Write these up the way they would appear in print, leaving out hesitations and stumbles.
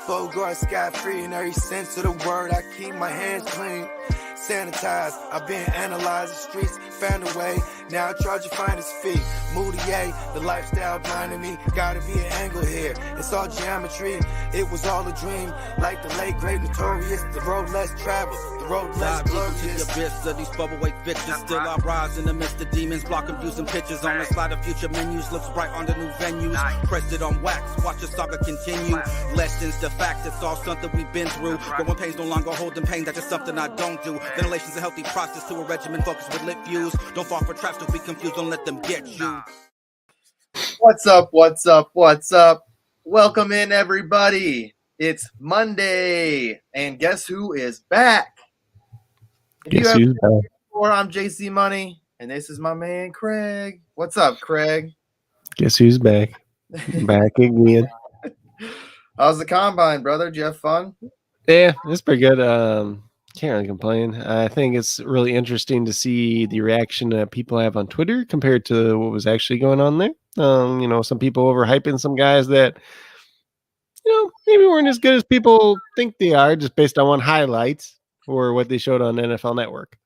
Bogard scot free in every sense of the word. I keep my hands clean, sanitized. I've been analyzing streets, found a way. Now I try to find his feet. Moutier, the lifestyle blinding me. Gotta be an angle here. It's all geometry. It was all a dream. Like the late great notorious, the road less traveled, the road less glorious. The abyss of these bubblegate bitches. Still I rise in the midst of demons, blocking views and pictures. On the slide of future menus, looks bright on the new venues. Press it on wax, watch the saga continue. Lessons, the fact, it's all something we've been through. Growing pains no longer holding pain, that's just something I don't do. Ventilation's a healthy process to a regimen focused with lit views. Don't fall for traps, don't be confused, don't let them get you. What's up? What's up? What's up? Welcome in, everybody. It's Monday, and guess who is back? Guess who's back? Before, I'm JC Money, and this is my man Craig. What's up, Craig? Guess who's back? Back again. How's the combine, brother? Did you have fun? Yeah, it's pretty good. Can't really complain. I think it's really interesting to see the reaction that people have on Twitter compared to what was actually going on there. Some people overhyping some guys that, maybe weren't as good as people think they are just based on highlights or what they showed on NFL Network.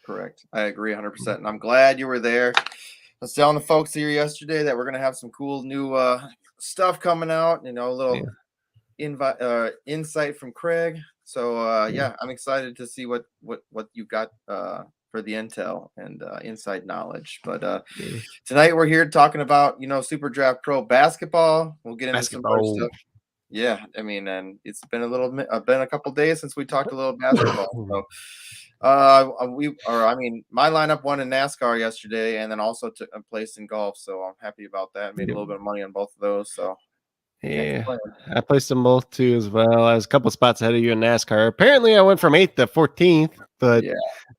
Correct. I agree 100%. And I'm glad you were there. I was telling the folks here yesterday that we're going to have some cool new stuff coming out, a little insight from Craig. So, I'm excited to see what you got for the intel and inside knowledge. But tonight we're here talking about, SuperDraft Pro basketball. We'll get into some more stuff. Yeah, and it's been a couple days since we talked a little basketball. So, my lineup won in Nascar yesterday, and then also took a place in golf. So I'm happy about that. Made a little bit of money on both of those. So. Yeah, I placed them both too as well. I was a couple spots ahead of you in NASCAR. Apparently, I went from 8th to 14th, but yeah,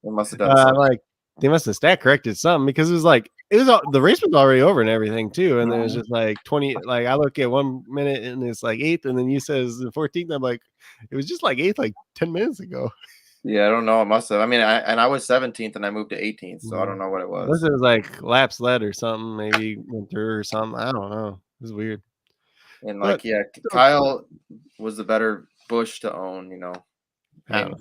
they must have done they must have stat corrected something because the race was already over and everything too, and then it was just like 20. Like I look at 1 minute and it's like 8th, and then you says the 14th. I'm like, it was just like 8th like 10 minutes ago. Yeah, I don't know. It must have. I was 17th and I moved to 18th, so I don't know what it was. It was like laps led or something, maybe went through or something. I don't know. It was weird. And Kyle was the better Bush to own, at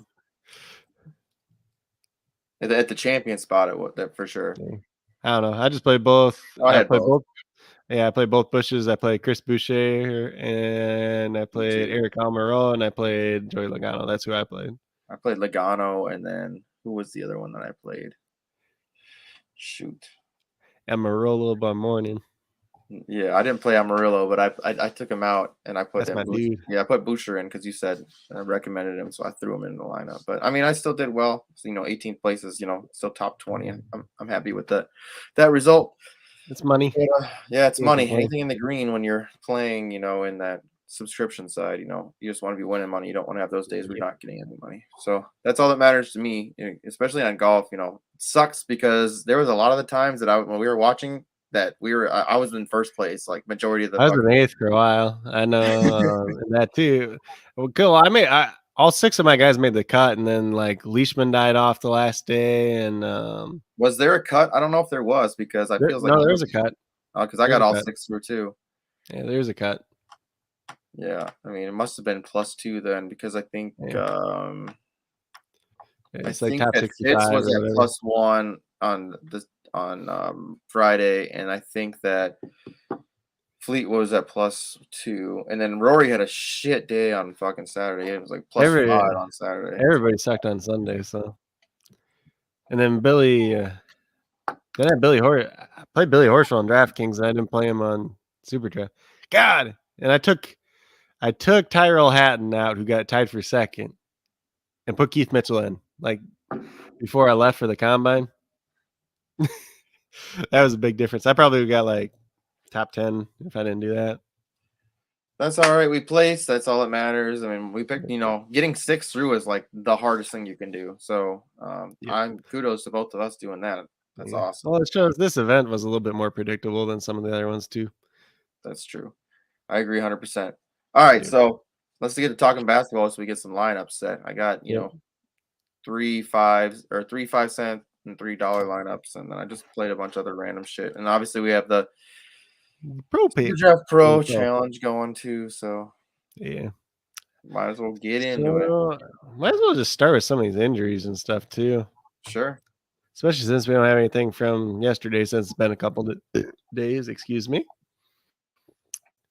the champion spot, that for sure. I don't know. I just played both. I played both. Yeah, I played both Bushes. I played Chris Boucher, and I played Eric Almirola, and I played Joey Logano. That's who I played. I played Logano, and then who was the other one that I played? Shoot. Almirola by morning. Yeah, I didn't play Amarillo, but I took him out and I put dude. Yeah, I put Boucher in because you said I recommended him, so I threw him in the lineup. But I still did well. So, 18th places, still top 20, and I'm happy with that result. It's money. Yeah, it's money. Anything in the green when you're playing, in that subscription side, you just want to be winning money. You don't want to have those days where you're not getting any money. So that's all that matters to me, especially on golf. It sucks because there was a lot of the times that when we were watching. That I was in first place, like majority of the. I was in 8th for a while. I know that too. Well, cool. All 6 of my guys made the cut, and then like Leishman died off the last day. And was there a cut? I don't know if there was because I feel like there's a cut. Because I got all 6 through too. Yeah, there's a cut. Yeah, it must have been +2 then because I think it's I like think top that 65 was at +1 on Friday, and I think that Fleet was at +2, and then Rory had a shit day on fucking Saturday. It was like +5 on Saturday. Everybody sucked on Sunday, so. And then Billy, Billy Horse. I played Billy Horschel on DraftKings, and I didn't play him on SuperDraft. God, and I took Tyrell Hatton out, who got tied for second, and put Keith Mitchell in like before I left for the combine. That was a big difference. I probably got like top 10 if I didn't do that. That's all right. We placed. That's all that matters. We picked, getting 6 through is like the hardest thing you can do. So I'm kudos to both of us doing that. That's awesome. Well, it shows this event was a little bit more predictable than some of the other ones too. That's true. I agree 100%. All right. So let's get to talking basketball so we get some lineups set. I got, 3 5-cent and $3 lineups, and then I just played a bunch of other random shit. And obviously we have the Pro pick. SuperDraft Pro So, challenge going too, so yeah. might as well get into it. So might as well just start with some of these injuries and stuff too. Sure. Especially since we don't have anything from yesterday, since it's been a couple days. Excuse me.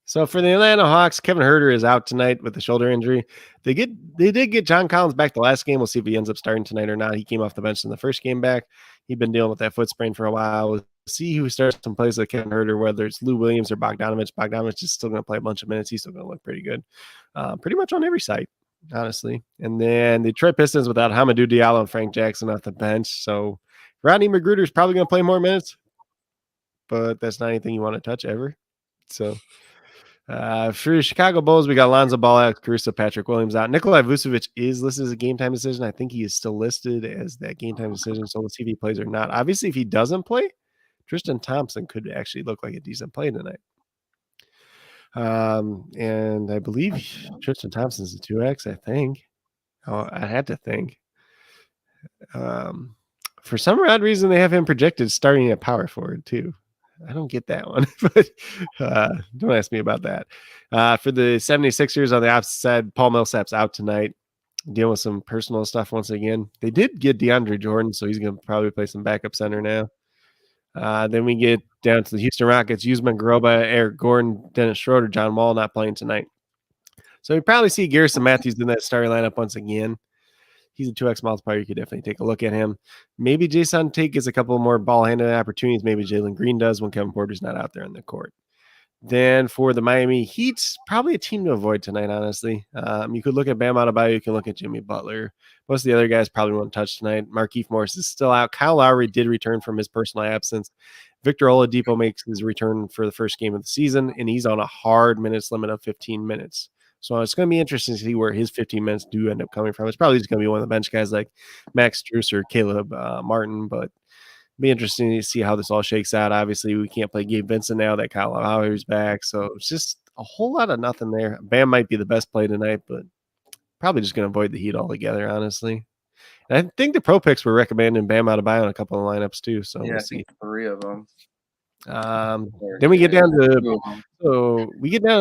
So for the Atlanta Hawks, Kevin Huerter is out tonight with a shoulder injury. They did get John Collins back the last game. We'll see if he ends up starting tonight or not. He came off the bench in the first game back. He'd been dealing with that foot sprain for a while. We'll see who starts in place of Kevin Huerter, whether it's Lou Williams or Bogdanovich. Bogdanovich is still going to play a bunch of minutes. He's still going to look pretty good, pretty much on every side, honestly. And then the Detroit Pistons without Hamidou Diallo and Frank Jackson off the bench. So Rodney Magruder is probably going to play more minutes, but that's not anything you want to touch ever. So for the Chicago Bulls, we got Lonzo Ball out, Caruso, Patrick Williams out. Nikolai Vucevic is listed as a game time decision. I think he is still listed as that game time decision. So we'll see if he plays or not. Obviously, if he doesn't play, Tristan Thompson could actually look like a decent play tonight. And I believe Tristan Thompson's a 2X, I think. Oh, I had to think. For some odd reason, they have him projected starting at power forward, too. I don't get that one, but don't ask me about that. For the 76ers on the opposite side, Paul Millsap's out tonight, dealing with some personal stuff once again. They did get DeAndre Jordan, so he's going to probably play some backup center now. Then we get down to the Houston Rockets, Usman Garuba, Eric Gordon, Dennis Schroeder, John Wall not playing tonight. So we probably see Garrison Matthews in that starting lineup once again. He's a 2X multiplier. You could definitely take a look at him. Maybe Jason Tate gets a couple more ball handling opportunities. Maybe Jalen Green does when Kevin Porter's not out there on the court. Then for the Miami Heat, probably a team to avoid tonight, honestly. You could look at Bam Adebayo. You can look at Jimmy Butler. Most of the other guys probably won't touch tonight. Markieff Morris is still out. Kyle Lowry did return from his personal absence. Victor Oladipo makes his return for the first game of the season, and he's on a hard minutes limit of 15 minutes. So it's going to be interesting to see where his 15 minutes do end up coming from. It's probably just going to be one of the bench guys like Max Strus or Caleb Martin, but it'll be interesting to see how this all shakes out. Obviously, we can't play Gabe Vincent now that Kyle Lowry's back, so it's just a whole lot of nothing there. Bam might be the best play tonight, but probably just going to avoid the Heat altogether, honestly. And I think the pro picks were recommending Bam Adebayo in a couple of lineups too, so Yeah, we'll I see. think 3 of them. Then we get down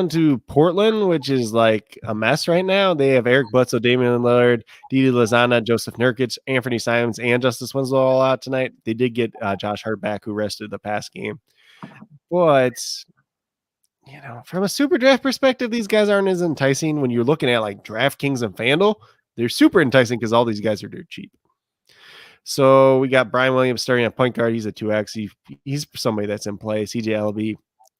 to Portland, which is like a mess right now. They have Eric Bledsoe, Damian Lillard, Didi Lozana, Joseph Nurkic, Anthony Simons, and Justice Winslow all out tonight. They did get Josh Hart back, who rested the past game. But from a super draft perspective, these guys aren't as enticing. When you're looking at like DraftKings and FanDuel, they're super enticing because all these guys are dirt cheap. So we got Brian Williams starting at point guard. He's a 2X. He's somebody that's in play. CJ Ellaby.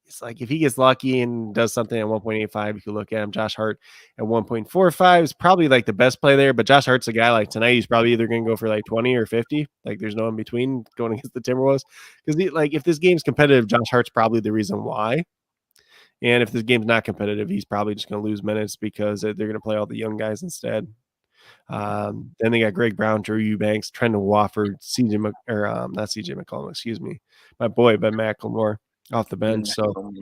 It's like if he gets lucky and does something at 1.85, you could look at him. Josh Hart at 1.45 is probably like the best play there. But Josh Hart's a guy like tonight. He's probably either going to go for like 20 or 50. Like there's no in between going against the Timberwolves. Because if this game's competitive, Josh Hart's probably the reason why. And if this game's not competitive, he's probably just going to lose minutes because they're going to play all the young guys instead. Then they got Greg Brown, Drew Eubanks, Trendon Wofford, not CJ McCollum, excuse me, my boy Ben McLemore off the bench. So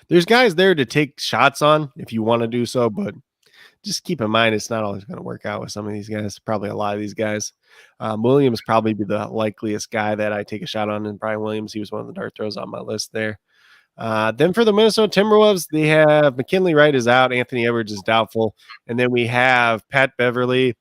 there's guys there to take shots on if you want to do so, but just keep in mind it's not always going to work out with some of these guys. Probably a lot of these guys. Williams probably be the likeliest guy that I take a shot on, and Brian Williams, he was one of the dart throws on my list there. Then for the Minnesota Timberwolves, they have McKinley Wright is out. Anthony Edwards is doubtful. And then we have Pat Beverly,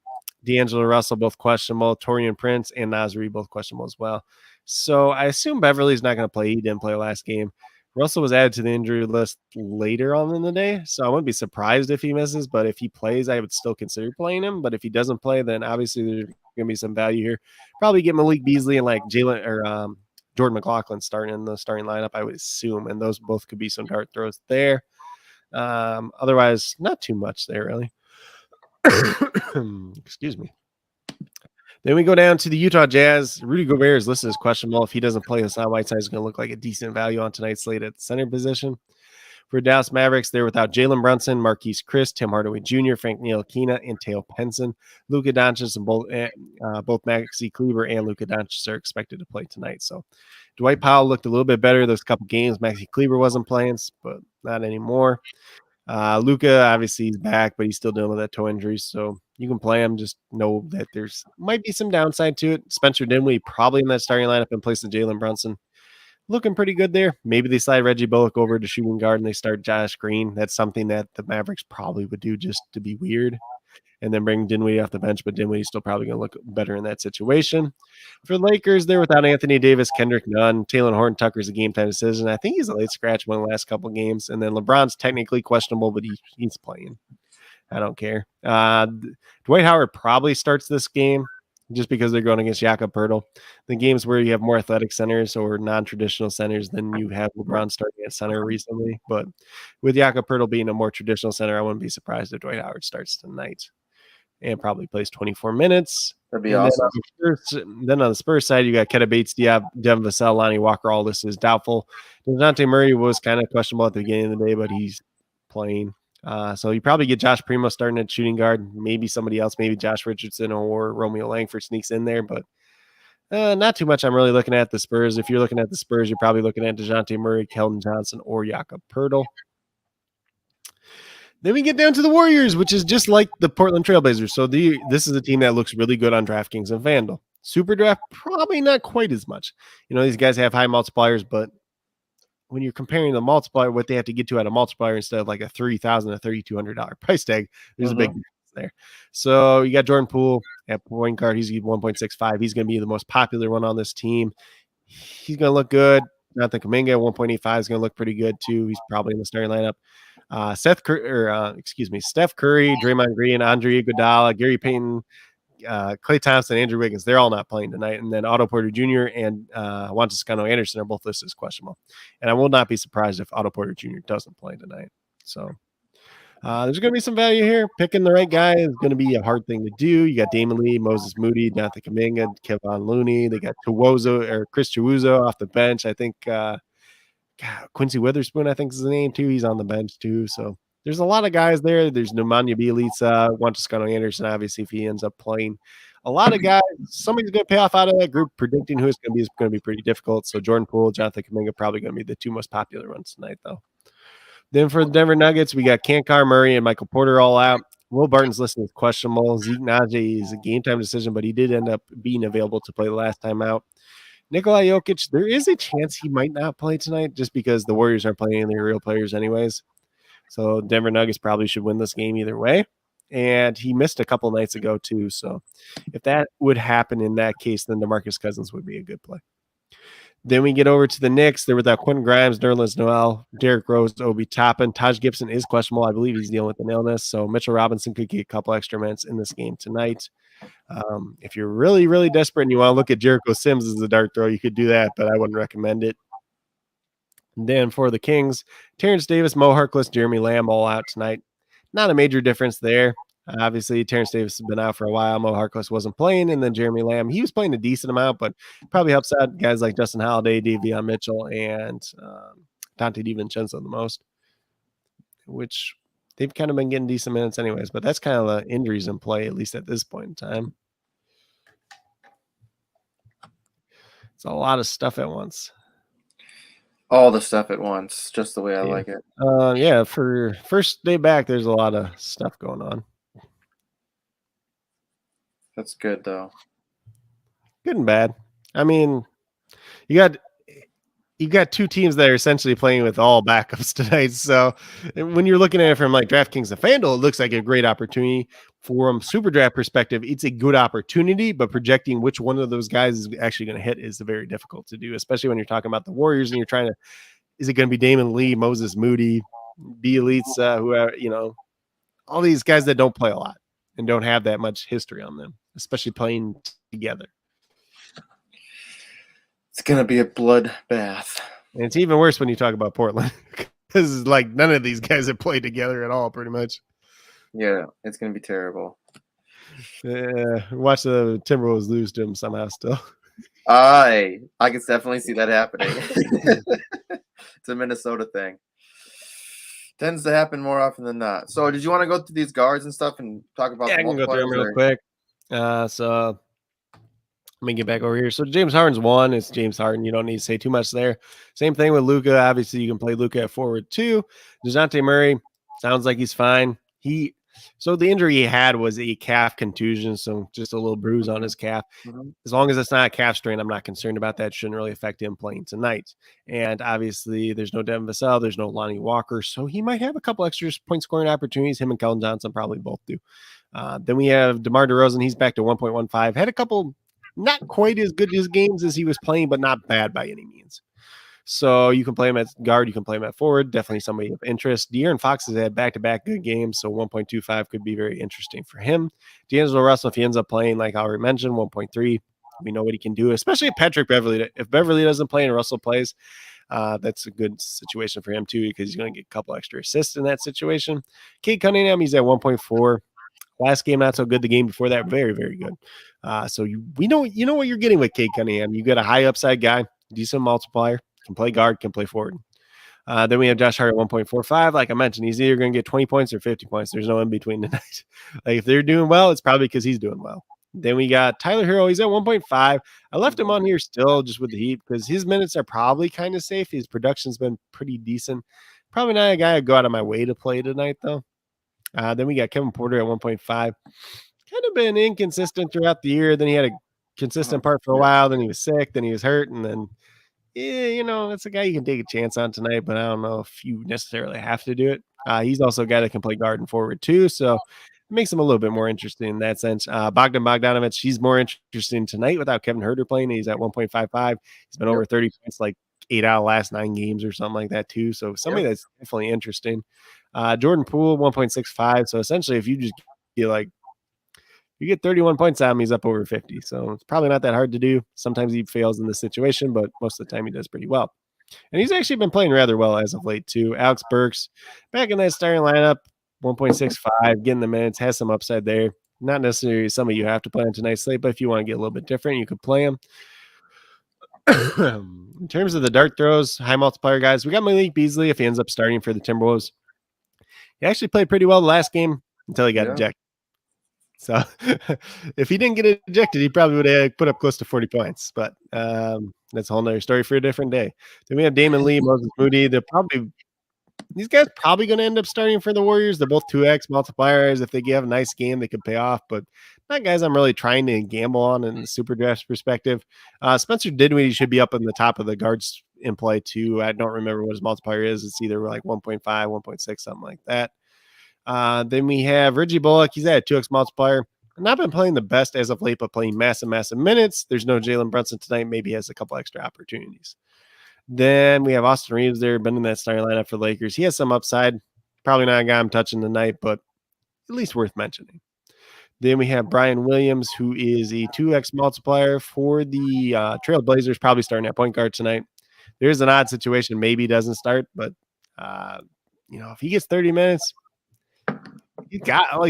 D'Angelo Russell, both questionable. Taurean Prince and Nasri, both questionable as well. So I assume Beverly's not going to play. He didn't play last game. Russell was added to the injury list later on in the day, so I wouldn't be surprised if he misses. But if he plays, I would still consider playing him. But if he doesn't play, then obviously there's going to be some value here. Probably get Malik Beasley and like Jalen or Jordan McLaughlin starting in the starting lineup, I would assume, and those both could be some dart throws there. Otherwise, not too much there, really. Excuse me. Then we go down to the Utah Jazz. Rudy Gobert is listed as questionable. If he doesn't play, Hassan Whiteside is going to look like a decent value on tonight's slate at the center position. For Dallas Mavericks, they're without Jalen Brunson, Marquise Chriss, Tim Hardaway Jr., Frank Ntilikina, and Teo Penson. Luka Doncic and both Maxi Kleber and Luka Doncic are expected to play tonight. So Dwight Powell looked a little bit better those couple games. Maxi Kleber wasn't playing, but not anymore. Luka, obviously, he's back, but he's still dealing with that toe injury. So you can play him. Just know that there's might be some downside to it. Spencer Dinwiddie probably in that starting lineup in place of Jalen Brunson. looking pretty good there. Maybe they slide Reggie Bullock over to shooting guard and they start Josh Green. That's something that the Mavericks probably would do just to be weird. And then bring Dinwiddie off the bench, but Dinwiddie's still probably going to look better in that situation. For the Lakers, they're without Anthony Davis, Kendrick Nunn, Taylor Horton Tucker's a game time decision. I think he's a late scratch one of the last couple games. And then LeBron's technically questionable, but he's playing. I don't care. Dwight Howard probably starts this game just because they're going against Jakob Poeltl. The games where you have more athletic centers or non-traditional centers than you have LeBron starting at center recently. But with Jakob Poeltl being a more traditional center, I wouldn't be surprised if Dwight Howard starts tonight. And probably plays 24 minutes. That'd be awesome. Then on the Spurs side, you got Keta Bates, Diab, Devin Vassell, Lonnie Walker. All this is doubtful. DeJounte Murray was kind of questionable at the beginning of the day, but he's playing. So you probably get Josh Primo starting at shooting guard. Maybe somebody else, maybe Josh Richardson or Romeo Langford sneaks in there, but not too much. I'm really looking at the Spurs. If you're looking at the Spurs, you're probably looking at DeJounte Murray, Keldon Johnson, or Jakob Poeltl. Then we get down to the Warriors, which is just like the Portland Trailblazers. So this is a team that looks really good on DraftKings and FanDuel. SuperDraft, probably not quite as much. These guys have high multipliers, but when you're comparing the multiplier, what they have to get to at a multiplier instead of like a $3,000 or $3,200 price tag, there's a big difference there. So you got Jordan Poole at point guard. He's 1.65. He's going to be the most popular one on this team. He's going to look good. Jonathan Kuminga at 1.85 is going to look pretty good too. He's probably in the starting lineup. Steph Curry, Draymond Green, Andre Iguodala, Gary Payton, Klay Thompson, Andrew Wiggins. They're all not playing tonight. And then Otto Porter Jr. and Juan Toscano Anderson are both listed as questionable. And I will not be surprised if Otto Porter Jr. doesn't play tonight. So there's going to be some value here. Picking the right guy is going to be a hard thing to do. You got Damon Lee, Moses Moody, Jonathan Kuminga, Kevon Looney. They got Chris Chiuzo off the bench. I think Quincy Witherspoon, I think is the name too. He's on the bench too. So there's a lot of guys there. There's Nemanja Bjelica, Juan Toscano Anderson, obviously, if he ends up playing. A lot of guys. Somebody's going to pay off out of that group. Predicting who it's going to be is going to be pretty difficult. So Jordan Poole, Jonathan Kuminga probably going to be the two most popular ones tonight, though. Then for the Denver Nuggets, we got Kankar Murray and Michael Porter all out. Will Barton's listed as questionable. Zeke Naji is a game time decision, but he did end up being available to play the last time out. Nikola Jokic, there is a chance he might not play tonight just because the Warriors aren't playing any real players anyways. So Denver Nuggets probably should win this game either way. And he missed a couple nights ago too. So if that would happen in that case, then DeMarcus Cousins would be a good play. Then we get over to the Knicks. They're without Quentin Grimes, Nerlens Noel, Derrick Rose, Obi Toppin. Taj Gibson is questionable. I believe he's dealing with an illness. So Mitchell Robinson could get a couple extra minutes in this game tonight. If you're really, really desperate and you want to look at Jericho Sims as a dart throw, you could do that, but I wouldn't recommend it. And then for the Kings, Terrence Davis, Mo Harkless, Jeremy Lamb all out tonight. Not a major difference there. Obviously, Terrence Davis has been out for a while. Mo Harkless wasn't playing, and then Jeremy Lamb, he was playing a decent amount, but probably helps out guys like Justin Holiday, Davion Mitchell, and Dante DiVincenzo the most, which they've kind of been getting decent minutes anyways, but that's kind of the injuries in play, at least at this point in time. It's a lot of stuff at once. All the stuff at once, just the way I like it. Yeah, for first day back, there's a lot of stuff going on. That's good, though. Good and bad. I mean, you got two teams that are essentially playing with all backups tonight. So when you're looking at it from like DraftKings and FanDuel, it looks like a great opportunity. From SuperDraft perspective, it's a good opportunity, but projecting which one of those guys is actually going to hit is very difficult to do, especially when you're talking about the Warriors and you're trying to, is it going to be Damon Lee, Moses Moody, Bjelica, whoever, all these guys that don't play a lot and don't have that much history on them, especially playing together. It's going to be a bloodbath. And it's even worse when you talk about Portland because like none of these guys have played together at all, pretty much. Yeah, it's going to be terrible. Yeah, watch the Timberwolves lose to him somehow still. I can definitely see that happening. It's a Minnesota thing. Tends to happen more often than not. So did you want to go through these guards and stuff and talk about I can go through them real quick. So let me get back over here. So James Harden's one. It's James Harden. You don't need to say too much there. Same thing with Luka. Obviously, you can play Luka at forward too. DeJounte Murray sounds like he's fine. So the injury he had was a calf contusion, so just a little bruise on his calf. As long as it's not a calf strain, I'm not concerned about that. Shouldn't really affect him playing tonight. And obviously, there's no Devin Vassell, there's no Lonnie Walker, so he might have a couple extra point scoring opportunities. Him and Kellen Johnson probably both do. Then we have DeMar DeRozan. He's back to 1.15. Had a couple not quite as good as games as he was playing, but not bad by any means. So you can play him at guard, you can play him at forward. Definitely somebody of interest. De'Aaron Fox has had back-to-back good games, so 1.25 could be very interesting for him. D'Angelo Russell, if he ends up playing, like I already mentioned, 1.3. We know what he can do, especially if Patrick Beverly. If Beverly doesn't play and Russell plays, that's a good situation for him too, because he's going to get a couple extra assists in that situation. Cade Cunningham, he's at 1.4. Last game, not so good. The game before that, very, very good. So you know what you're getting with Cade Cunningham. You get a high upside guy, decent multiplier, can play guard, can play forward. Then we have Josh Hart at 1.45. Like I mentioned, he's either going to get 20 points or 50 points. There's no in between tonight. Like if they're doing well, it's probably because he's doing well. Then we got Tyler Hero. He's at 1.5. I left him on here still just with the Heat because his minutes are probably kind of safe. His production's been pretty decent. Probably not a guy I'd go out of my way to play tonight, though. Then we got Kevin Porter at 1.5. Kind of been inconsistent throughout the year. Then he had a consistent part for a while. Then he was sick. Then he was hurt. And then, that's a guy you can take a chance on tonight, but I don't know if you necessarily have to do it. He's also a guy that can play guard and forward too. So it makes him a little bit more interesting in that sense. Bogdan Bogdanovic, he's more interesting tonight without Kevin Huerter playing. He's at 1.55. He's been over 30 points like 8 out of the last 9 games or something like that too. So somebody that's definitely interesting. Jordan Poole, 1.65. So essentially, if you just you get 31 points out of him, he's up over 50. So it's probably not that hard to do. Sometimes he fails in this situation, but most of the time he does pretty well. And he's actually been playing rather well as of late too. Alex Burks, back in that starting lineup, 1.65, getting the minutes, has some upside there. Not necessarily somebody you have to play on tonight's slate, but if you want to get a little bit different, you could play him. In terms of the dart throws, high multiplier guys, we got Malik Beasley if he ends up starting for the Timberwolves. He actually played pretty well the last game until he got ejected. So if he didn't get ejected, he probably would have put up close to 40 points. But that's a whole nother story for a different day. Then we have Damon Lee, Moses Moody. These guys probably going to end up starting for the Warriors. They're both 2x multipliers. If they have a nice game, they could pay off. But not guys I'm really trying to gamble on in the SuperDraft perspective. Spencer Dinwiddie should be up in the top of the guards in play too. I don't remember what his multiplier is. It's either like 1.5, 1.6, something like that. Then we have Reggie Bullock. He's at a 2x multiplier. Not been playing the best as of late, but playing massive minutes. There's no Jalen Brunson tonight. Maybe he has a couple extra opportunities. Then we have Austin Reeves there, been in that starting lineup for Lakers. He has some upside. Probably not a guy I'm touching tonight, but at least worth mentioning. Then we have Brian Williams, who is a 2x multiplier for the Trailblazers, probably starting at point guard tonight. There's an odd situation. Maybe he doesn't start, but, if he gets 30 minutes,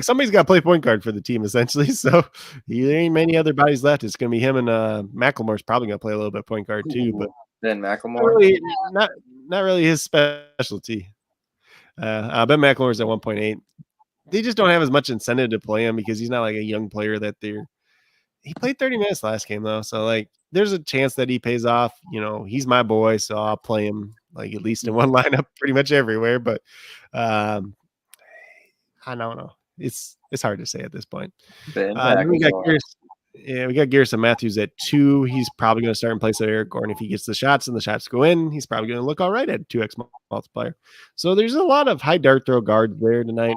somebody's got to play point guard for the team, essentially. So there ain't many other bodies left. It's going to be him and McLemore's probably going to play a little bit point guard too, but Ben McLemore, not really his specialty. Ben McLemore's at 1.8. They just don't have as much incentive to play him because he's not like a young player that he played 30 minutes last game though. So there's a chance that he pays off. He's my boy, so I'll play him at least in one lineup pretty much everywhere. But I don't know. It's hard to say at this point. We got Garrison Matthews at 2. He's probably going to start in place of Eric Gordon. If he gets the shots and the shots go in, he's probably going to look all right at 2x multiplier. So there's a lot of high dart throw guards there tonight.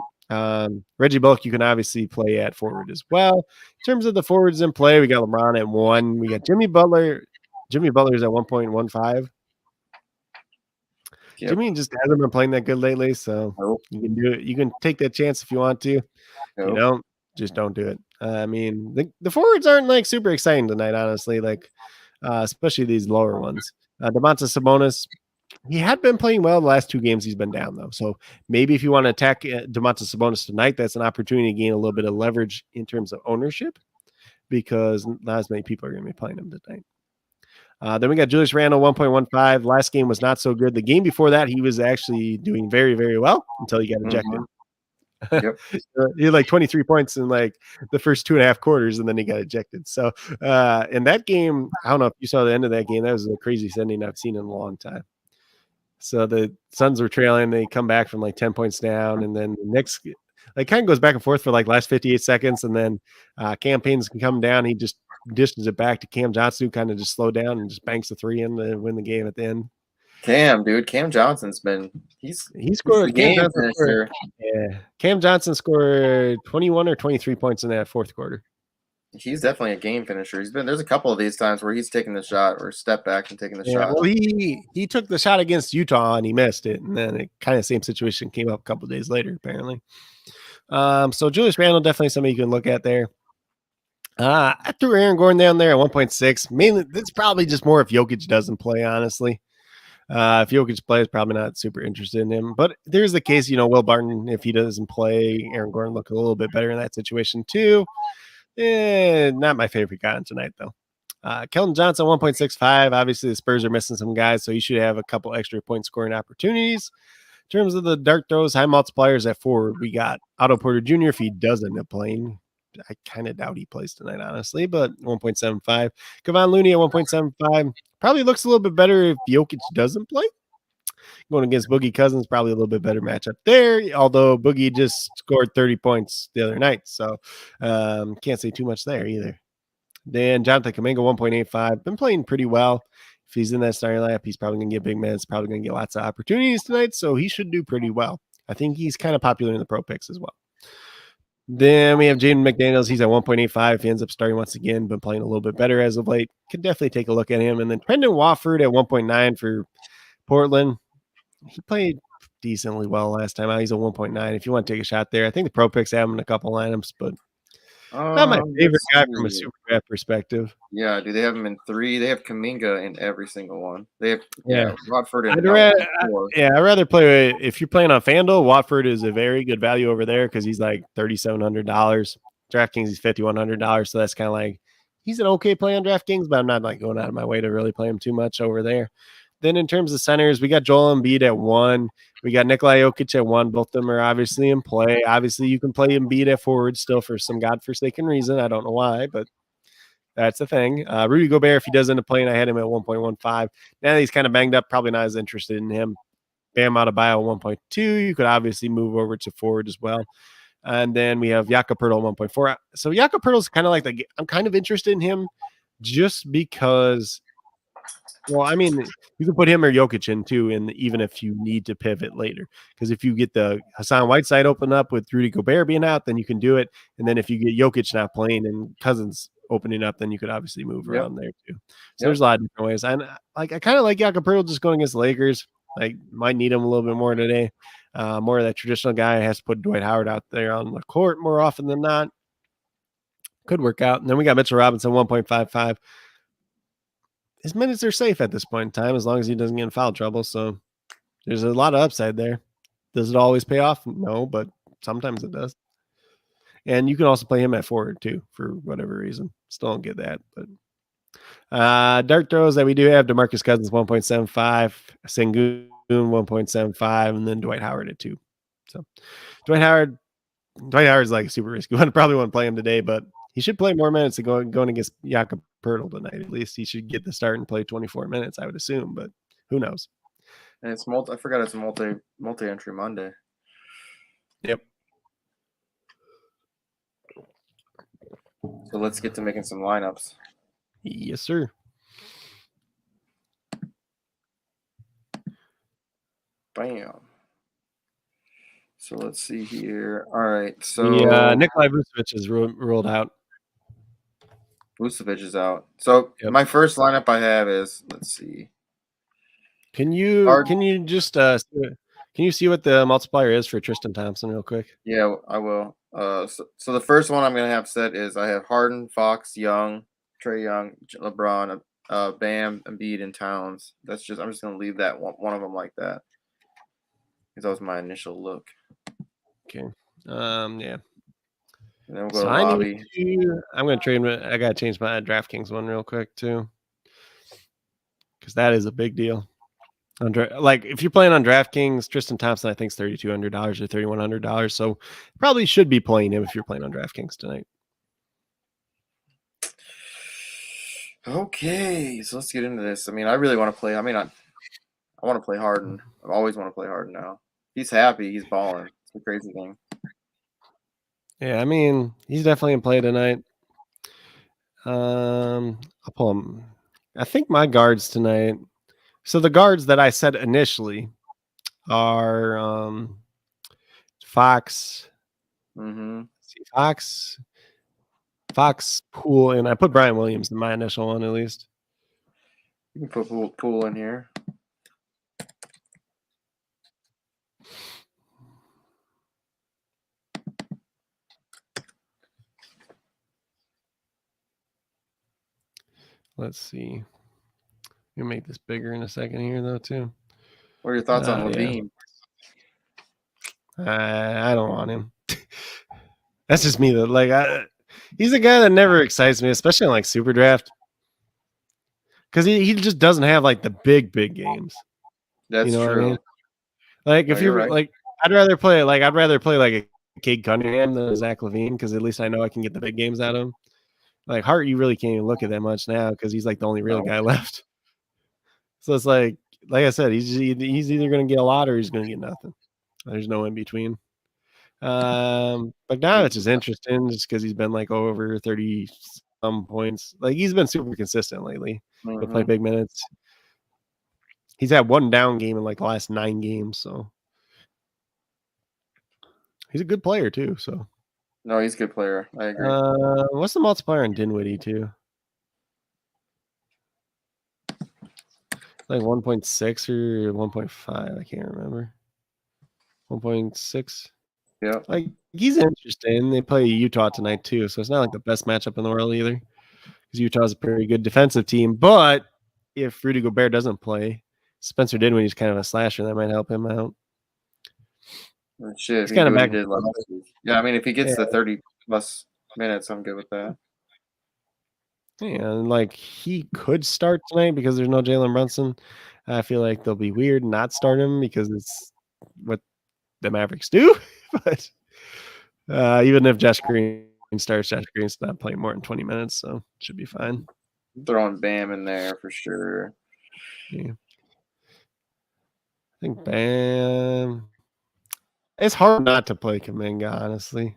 Reggie Bullock, you can obviously play at forward as well. In terms of the forwards in play, we got LeBron at 1. We got Jimmy Butler. Jimmy Butler's at 1.15. Yep. Jimmy just hasn't been playing that good lately, so you can do it. You can take that chance if you want to. Just don't do it. The forwards aren't super exciting tonight, honestly. Especially these lower ones. Domantas Sabonis, he had been playing well the last 2 games. He's been down though, so maybe if you want to attack Domantas Sabonis tonight, that's an opportunity to gain a little bit of leverage in terms of ownership because not as many people are going to be playing him tonight. Then we got Julius Randle, 1.15. Last game was not so good. The game before that, he was actually doing very, very well until he got ejected. Yep. He had 23 points in the first 2.5 quarters, and then he got ejected. So in that game, I don't know if you saw the end of that game. That was the craziest ending I've seen in a long time. So the Suns were trailing. They come back from 10 points down, and then the next like kind of goes back and forth for like last 58 seconds, and then campaigns can come down. He just dishes it back to Cam Johnson, who kind of just slowed down and just banks a 3 in to win the game at the end. Cam, dude, Cam Johnson's been he scored. Cam Johnson scored. Yeah, Cam Johnson scored 21 or 23 points in that fourth quarter. He's definitely a game finisher. There's a couple of these times where he's taking the shot or step back and taking the shot. Well, he took the shot against Utah and he missed it, and then it kind of same situation came up a couple of days later, apparently. So Julius Randle definitely somebody you can look at there. I threw Aaron Gordon down there at 1.6. Mainly, it's probably just more if Jokic doesn't play, honestly. If Jokic plays, probably not super interested in him. But there's the case, Will Barton, if he doesn't play, Aaron Gordon look a little bit better in that situation too. Not my favorite guy on tonight, though. Keldon Johnson, 1.65. Obviously, the Spurs are missing some guys, so you should have a couple extra point scoring opportunities. In terms of the dart throws, high multipliers at forward, we got Otto Porter Jr. if he does end up playing. I kind of doubt he plays tonight, honestly, but 1.75. Kevon Looney at 1.75. Probably looks a little bit better if Jokic doesn't play. Going against Boogie Cousins, probably a little bit better matchup there, although Boogie just scored 30 points the other night, so can't say too much there either. Then Jonathan Kuminga, 1.85. Been playing pretty well. If he's in that starting lineup, he's probably going to get big minutes, probably going to get lots of opportunities tonight, so he should do pretty well. I think he's kind of popular in the pro picks as well. Then we have Jaden McDaniels. He's at 1.85. He ends up starting once again, been playing a little bit better as of late. Could definitely take a look at him. And then Brendan Wofford at 1.9 for Portland. He played decently well last time out. He's a 1.9. If you want to take a shot there, I think the pro picks have him in a couple lineups, but not my favorite guy from a super draft perspective. Yeah, do they have him in 3? They have Kuminga in every single one. They have Watford in I'd rather play. If you're playing on FanDuel, Watford is a very good value over there because he's like $3,700. DraftKings he's $5,100, so that's kind of like he's an okay play on DraftKings, but I'm not like going out of my way to really play him too much over there. Then in terms of centers, we got Joel Embiid at 1. We got Nikola Jokic at 1. Both of them are obviously in play. Obviously, you can play Embiid at forward still for some godforsaken reason. I don't know why, but that's the thing. Rudy Gobert, if he does end up playing, I had him at 1.15. Now that he's kind of banged up, probably not as interested in him. Bam Adebayo 1.2. You could obviously move over to forward as well. And then we have Jakob Poeltl 1.4. So Jakob Poeltl is kind of like I'm kind of interested in him just because. Well, I mean, you can put him or Jokic in too, and even if you need to pivot later, because if you get the Hassan Whiteside open up with Rudy Gobert being out, then you can do it. And then if you get Jokic not playing and Cousins opening up, then you could obviously move around there too. So there's a lot of different ways. And I kind of like Jakob Poeltl just going against the Lakers. Like might need him a little bit more today. More of that traditional guy has to put Dwight Howard out there on the court more often than not. Could work out. And then we got Mitchell Robinson 1.55. His minutes are safe at this point in time as long as he doesn't get in foul trouble. So there's a lot of upside there. Does it always pay off? No, but sometimes it does. And you can also play him at forward too for whatever reason. Still don't get that. But dart throws that we do have: DeMarcus Cousins 1.75, Sengun 1.75, and then Dwight Howard at 2. So Dwight Howard's like super risky. Probably won't play him today, but he should play more minutes than going against Jakob Poeltl tonight. At least he should get the start and play 24 minutes, I would assume, but who knows? And it's I forgot it's a multi-entry Monday. Yep. So let's get to making some lineups. Yes, sir. Bam. So let's see here. All right. So Nikolai Vucevic is ruled out. Vucevic is out. So my first lineup I have is, let's see. Can you just can you see what the multiplier is for Tristan Thompson real quick? Yeah, I will. So the first one I'm gonna have set is I have Harden, Fox, Young, Trae Young, LeBron, Bam, Embiid, and Towns. I'm just gonna leave that one of them like that because that was my initial look. Okay. Yeah. And then we'll go to lobby. I'm gonna trade. I gotta change my DraftKings one real quick too, because that is a big deal. Like if you're playing on DraftKings, Tristan Thompson I think is $3,200 or $3,100, so probably should be playing him if you're playing on DraftKings tonight. Okay, so let's get into this. I mean, I really want to play. I want to play Harden. I always want to play Harden now. He's happy. He's balling. It's a crazy thing. Yeah, I mean, he's definitely in play tonight. I'll pull him. I think my guards tonight. So the guards that I said initially are Fox, Fox, Poole, and I put Brian Williams in my initial one at least. You can put Poole in here. Let's see. You'll make this bigger in a second here, though, too. What are your thoughts on Levine? Yeah. I don't want him. That's just me, though. Like, he's a guy that never excites me, especially in like SuperDraft, because he just doesn't have like the big games. That's you know true. What I mean? Like, if you're right. like, I'd rather play like a Cade Cunningham than a Zach Levine, because at least I know I can get the big games out of him. Like Hart, you really can't even look at that much now because he's like the only real guy left. So it's like I said, he's either going to get a lot or he's going to get nothing. There's no in between. But now it's just interesting just because he's been like over 30 some points. Like he's been super consistent lately. He'll play big minutes. He's had one down game in like the last 9 games, so he's a good player too. So no, he's a good player. I agree. What's the multiplier on Dinwiddie too? Like 1.6 or 1.5. I can't remember. 1.6. Yeah. Like he's interesting. They play Utah tonight too, so it's not like the best matchup in the world either. Because Utah's a pretty good defensive team. But if Rudy Gobert doesn't play, Spencer Dinwiddie's kind of a slasher that might help him out. Shit, he's kind of back. Yeah, I mean, if he gets the 30 plus minutes, I'm good with that. Yeah, and like he could start tonight because there's no Jalen Brunson. I feel like they'll be weird not start him because it's what the Mavericks do. But even if Josh Green starts, Josh Green's not playing more than 20 minutes, so it should be fine. Throwing Bam in there for sure. Yeah. I think Bam. It's hard not to play Kuminga, honestly.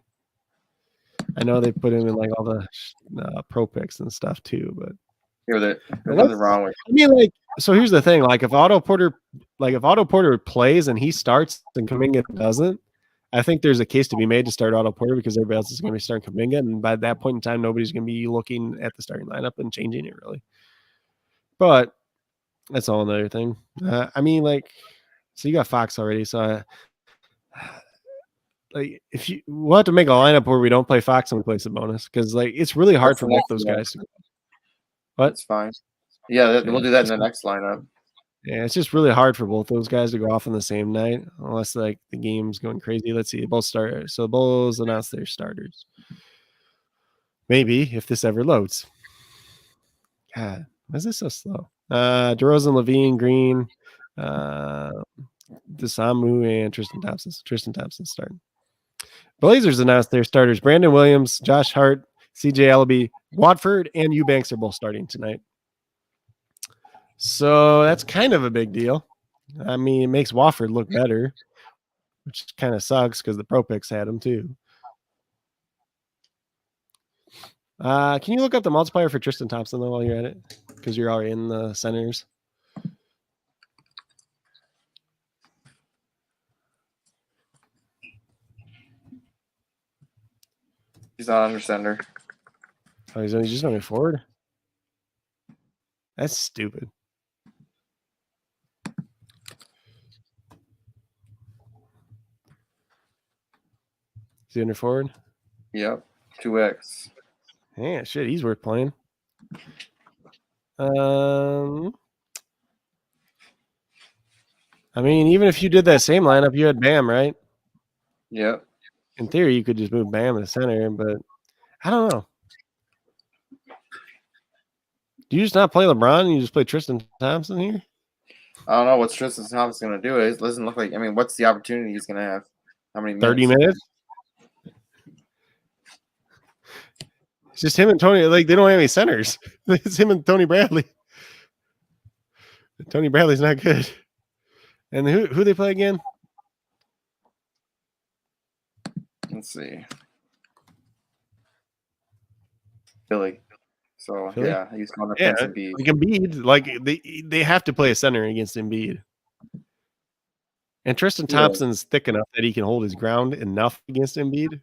I know they put him in like all the pro picks and stuff too, but there's nothing wrong with it. I mean, like, so here's the thing: like, if Otto Porter plays and he starts and Kuminga doesn't, I think there's a case to be made to start Otto Porter because everybody else is going to be starting Kuminga, and by that point in time, nobody's going to be looking at the starting lineup and changing it really. But that's all another thing. I mean, like, so you got Fox already, so. Like we'll have to make a lineup where we don't play Fox and we play Sabonis because like it's really hard for both those guys to go. But it's fine. Yeah, we'll do that in the next lineup. Yeah, it's just really hard for both those guys to go off on the same night unless like the game's going crazy. Let's see, both starters. So Bulls announced their starters. Maybe if this ever loads. God, why is this so slow? DeRozan, Levine, Green, Desamu, and Tristan Thompson. Tristan Thompson starting. Blazers announced their starters. Brandon Williams, Josh Hart, CJ Ellaby, Watford, and Eubanks are both starting tonight. So that's kind of a big deal. I mean, it makes Watford look better, which kind of sucks because the pro picks had him too. Can you look up the multiplier for Tristan Thompson though while you're at it? Because you're already in the centers. He's not under center. Oh, he's just going forward? That's stupid. Is he under forward? Yep. 2x. Yeah, shit, he's worth playing. I mean, even if you did that same lineup, you had Bam, right? Yep. In theory, you could just move Bam to the center, but I don't know. Do you just not play LeBron and you just play Tristan Thompson here? I don't know what's Tristan Thompson going to do. It doesn't look like. I mean, what's the opportunity he's going to have? How many minutes? 30 minutes? It's just him and Tony. Like, they don't have any centers. It's him and Tony Bradley. Tony Bradley's not good. And who they play again? Let's see. Philly. So Philly? yeah, he's on the Yeah, fence Embiid. like Embiid, like they have to play a center against Embiid. And Tristan Yeah. Thompson's thick enough that he can hold his ground enough against Embiid.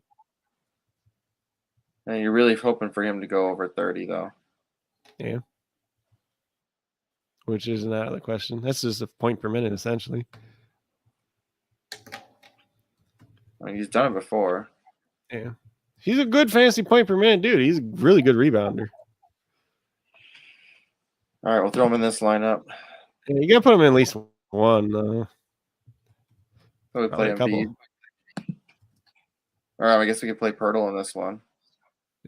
And you're really hoping for him to go over 30 though. Yeah. Which isn't out of the question. That's just a point per minute, essentially. I mean, he's done it before. Yeah. He's a good fantasy point per minute dude. He's a really good rebounder. All right, we'll throw him in this lineup. Yeah, you got to put him in at least one. So we play a couple. Embiid. All right, I guess we could play Pirtle in this one.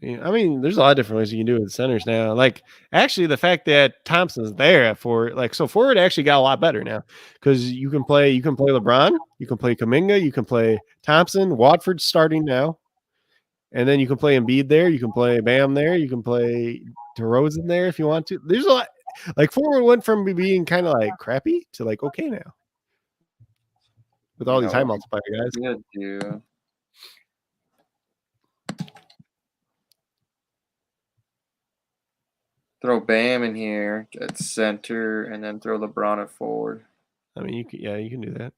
Yeah, I mean, there's a lot of different ways you can do it with centers now. Like, actually, the fact that Thompson's there at forward, like, so forward actually got a lot better now because you can play LeBron, you can play Kuminga, you can play Thompson, Watford's starting now, and then you can play Embiid there, you can play Bam there, you can play DeRozan there if you want to. There's a lot. Like, forward went from being kind of like crappy to like okay now with all these high multiplier guys. Good, dude. Throw Bam in here at center, and then throw LeBron at forward. I mean, you can do that.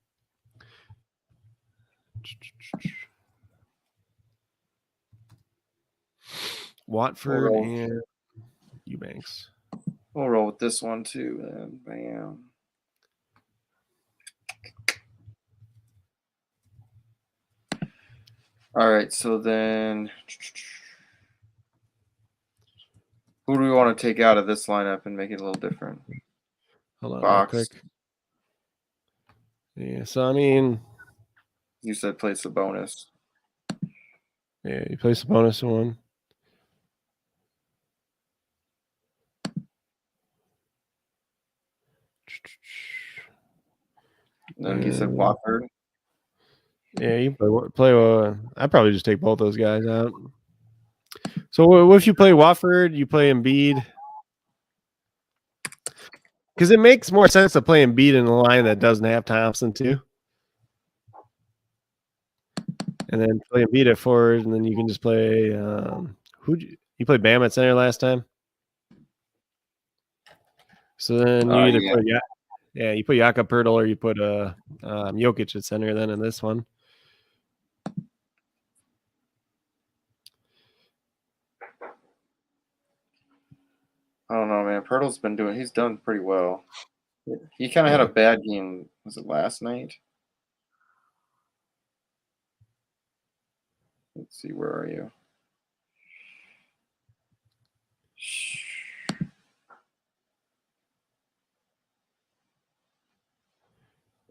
Watford and Eubanks. We'll roll with this one too. And Bam. All right, so then who do we want to take out of this lineup and make it a little different? Hold on, Box. real quick. Yeah, so I mean, you said place the bonus. Yeah, you place the bonus one. Then you said Watford. Yeah, you play. I'd probably just take both those guys out. So what if you play Watford? You play Embiid. Because it makes more sense to play Embiid in a line that doesn't have Thompson too. And then play Embiid at forward, and then you can just play you played Bam at center last time. So then you either put you put Jakob Poeltl or you put Jokic at center then in this one. I don't know, man. Pirtle's he's done pretty well. He kind of had a bad game. Was it last night? Let's see, where are you?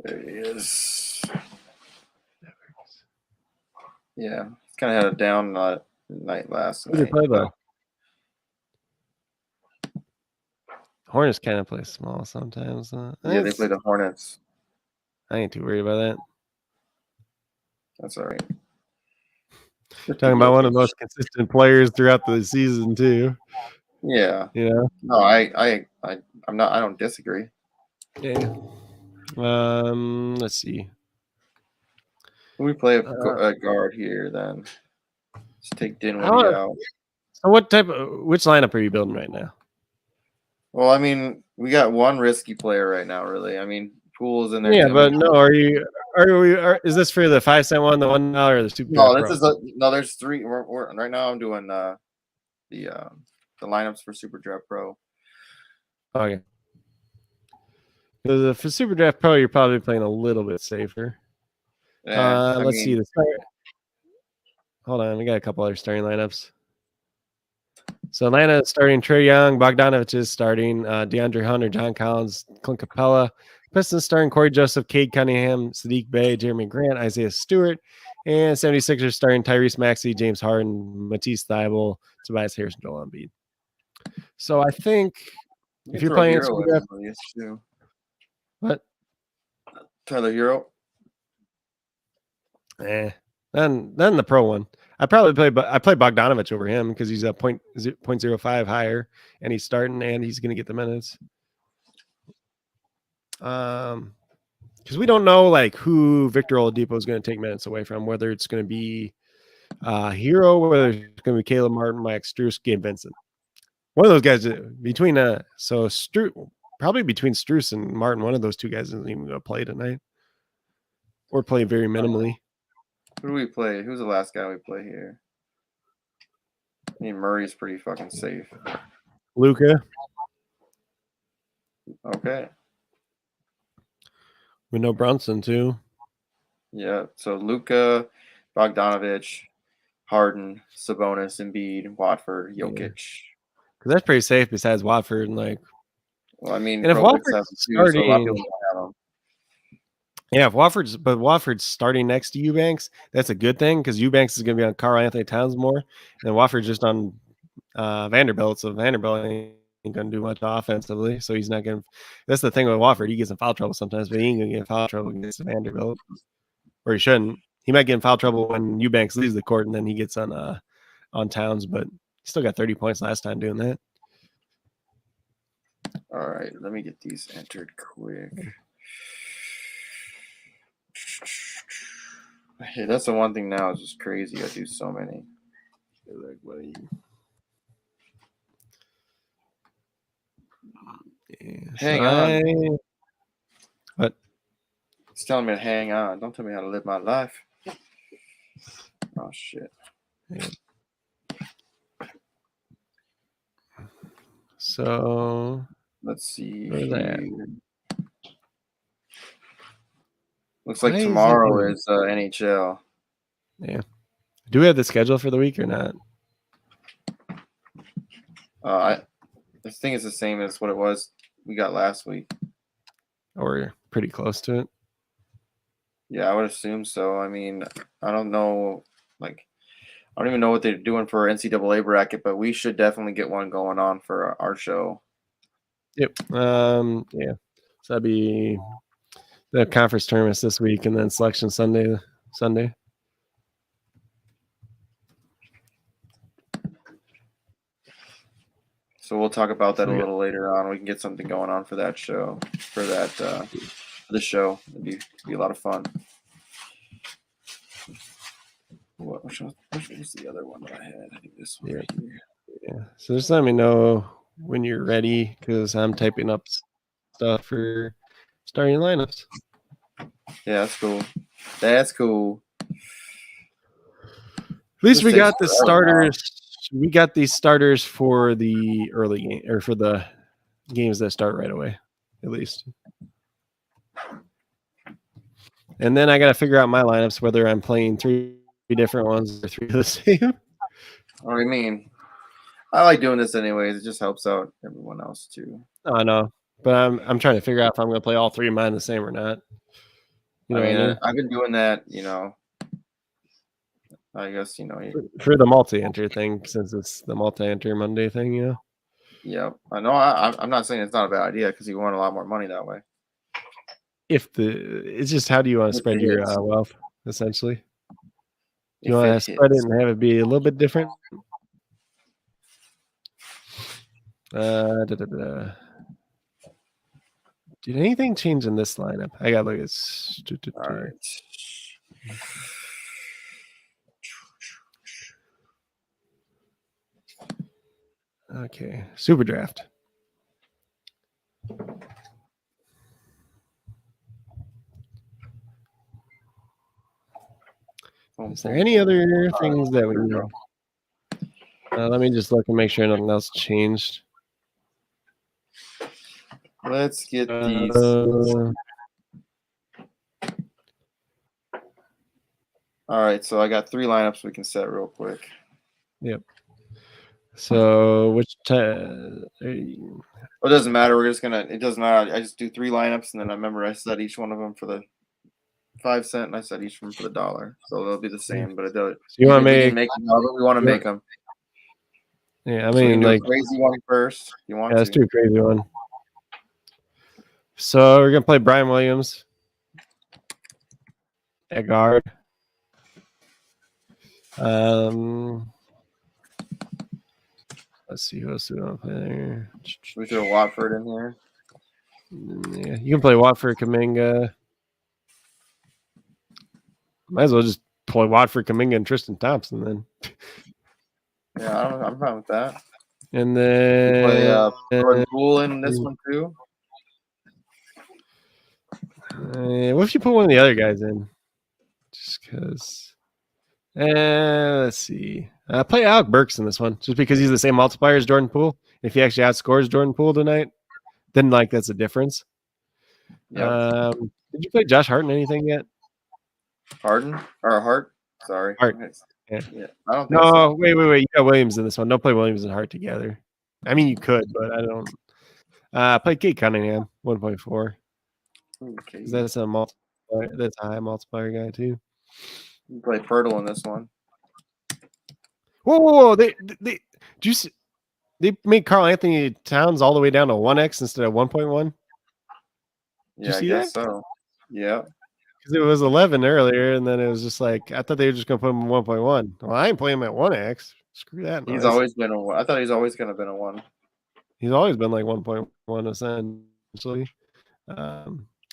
There he is. Yeah, he's kind of had a down night last night. Who did play though? Hornets kind of play small sometimes. Yeah, they play the Hornets. I ain't too worried about that. That's all right. Talking about one of the most consistent players throughout the season too. Yeah. Yeah. No, I'm not. I don't disagree. Yeah. Let's see. We play a guard here then. Let's take Dinwiddie out. So which lineup are you building right now? Well, I mean, we got one risky player right now, really. I mean, Pool's in there. Yeah, but no, is this for the 5-cent one, the $1, or the Super? No, there's three. We're right now. I'm doing the lineups for SuperDraft Pro. Okay. Because for SuperDraft Pro, you're probably playing a little bit safer. Let's see the start. Hold on, we got a couple other starting lineups. So Atlanta is starting Trae Young, Bogdanovich is starting, DeAndre Hunter, John Collins, Clint Capella. Pistons starting Corey Joseph, Cade Cunningham, Sadiq Bey, Jeremy Grant, Isaiah Stewart, and 76ers starting Tyrese Maxey, James Harden, Matisse Thybulle, Tobias Harris, and Joel Embiid. So I think if you're playing SuperDraft, what? Tyler Hero. Then the pro one. I play Bogdanovich over him because he's a 0.05 higher, and he's starting, and he's going to get the minutes. Because we don't know like who Victor Oladipo is going to take minutes away from, whether it's going to be Hero, whether it's going to be Caleb Martin, Mike Struess, Gabe Vincent. One of those guys between probably between Struess and Martin, one of those two guys isn't even going to play tonight or play very minimally. Who do we play? Who's the last guy we play here? I mean, Murray's pretty fucking safe. Luka. Okay. We know Brunson too. Yeah. So Luka, Bogdanovich, Harden, Sabonis, Embiid, Watford, Jokic. Because that's pretty safe besides Watford and like. Well, I mean, and if Watford's starting, so a lot of people don't have them. Yeah, if Watford's starting next to Eubanks, that's a good thing because Eubanks is going to be on Karl Anthony Towns more, and Watford's just on Vanderbilt. So Vanderbilt ain't going to do much offensively, so he's not going to. That's the thing with Watford; he gets in foul trouble sometimes, but he ain't going to get in foul trouble against Vanderbilt, or he shouldn't. He might get in foul trouble when Eubanks leaves the court, and then he gets on Towns, but he still got 30 points last time doing that. All right, let me get these entered quick. Hey, that's the one thing now. It's just crazy. I do so many. Like, what are you? Yeah, hang on. What? It's telling me to hang on. Don't tell me how to live my life. Oh shit. Yeah. So let's see. Looks like tomorrow is NHL. Yeah. Do we have the schedule for the week or not? I think it's the same as what it was we got last week. Or pretty close to it. Yeah, I would assume so. I mean, I don't know. Like, I don't even know what they're doing for our NCAA bracket, but we should definitely get one going on for our show. Yep. Yeah. So that'd be the conference tournaments this week, and then selection Sunday. So we'll talk about that a little later on. We can get something going on for that show. For the show, it'd be a lot of fun. Which was the other one that I had? I think this one right here. Yeah. So just let me know when you're ready, because I'm typing up stuff for starting lineups. Yeah, that's cool. That's cool. At least we got the starters. We got these starters for the early game, or for the games that start right away, at least. And then I got to figure out my lineups, whether I'm playing 3 different ones or 3 of the same. What do you mean? I like doing this anyways. It just helps out everyone else too. I know, but I'm trying to figure out if I'm going to play all 3 of mine the same or not. You know I mean, I've been doing that, I guess, for the multi-enter thing, since it's the multi-enter Monday thing, Yeah, I know. I'm not saying it's not a bad idea, because you want a lot more money that way. It's just, how do you want to spread your wealth, essentially? You want to spread it and have it be a little bit different? Did anything change in this lineup? I got to look at. All right. Okay, SuperDraft. Is there any other things that we need? Let me just look and make sure nothing else changed. Let's get these. All right, so I got 3 lineups we can set real quick. Yep. So which time? It doesn't matter. It doesn't matter. I just do 3 lineups, and then I remember I set each one of them for the 5 cent, and I set each one for the $1. So they'll be the same, but it does. So you want to make them however we want to make them. Yeah, I mean, so like a crazy one first. You want? Yeah, let's do a crazy one. So we're gonna play Brian Williams at guard. Let's see who else we want to play there. Should we throw Watford in here? Yeah, you can play Watford, Kuminga. Might as well just play Watford, Kuminga, and Tristan Thompson then. Yeah, I'm fine with that. And You then play Jordan Poole in this one too. what if you put one of the other guys in? Just because. Let's see. Play Alec Burks in this one, just because he's the same multiplier as Jordan Poole. If he actually outscores Jordan Poole tonight, then like that's a difference. Yeah. Did you play Josh Hart in anything yet? Harden or Hart? Sorry. Hart. Yeah. I don't think No, so. wait. You got Williams in this one. Don't play Williams and Hart together. I mean, you could, but I don't. Play Kate Cunningham, 1.4. Okay. That's a multiplier. That's a high multiplier guy too. You play Pirtle in this one. Whoa! They do you see, they made Karl Anthony Towns all the way down to 1x instead of 1.1. Yeah, I guess so. Yeah. Because it was 11 earlier, and then it was just like I thought they were just gonna put him in 1.1. Well, I ain't playing him at 1x. Screw that. He's always been a 1. I thought he's always gonna been a 1. He's always been like 1.1 essentially.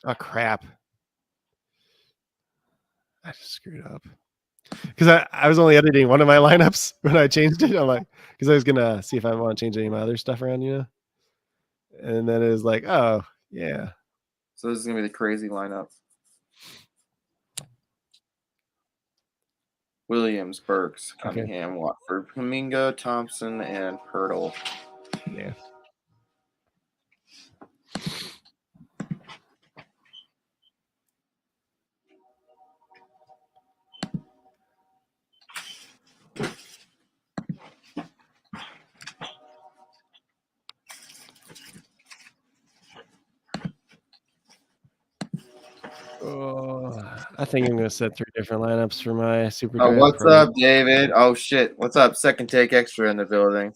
Oh crap! I just screwed up because I was only editing one of my lineups when I changed it. I'm like, because I was gonna see if I want to change any of my other stuff around, and then it was like, oh yeah. So this is gonna be the crazy lineup. Williams, Burks, Cunningham, Watford, Kuminga, Thompson, and Pirtle. Yeah. I think I'm gonna set 3 different lineups for my super. Oh, what's up, David? Oh shit, what's up? Second take extra in the building.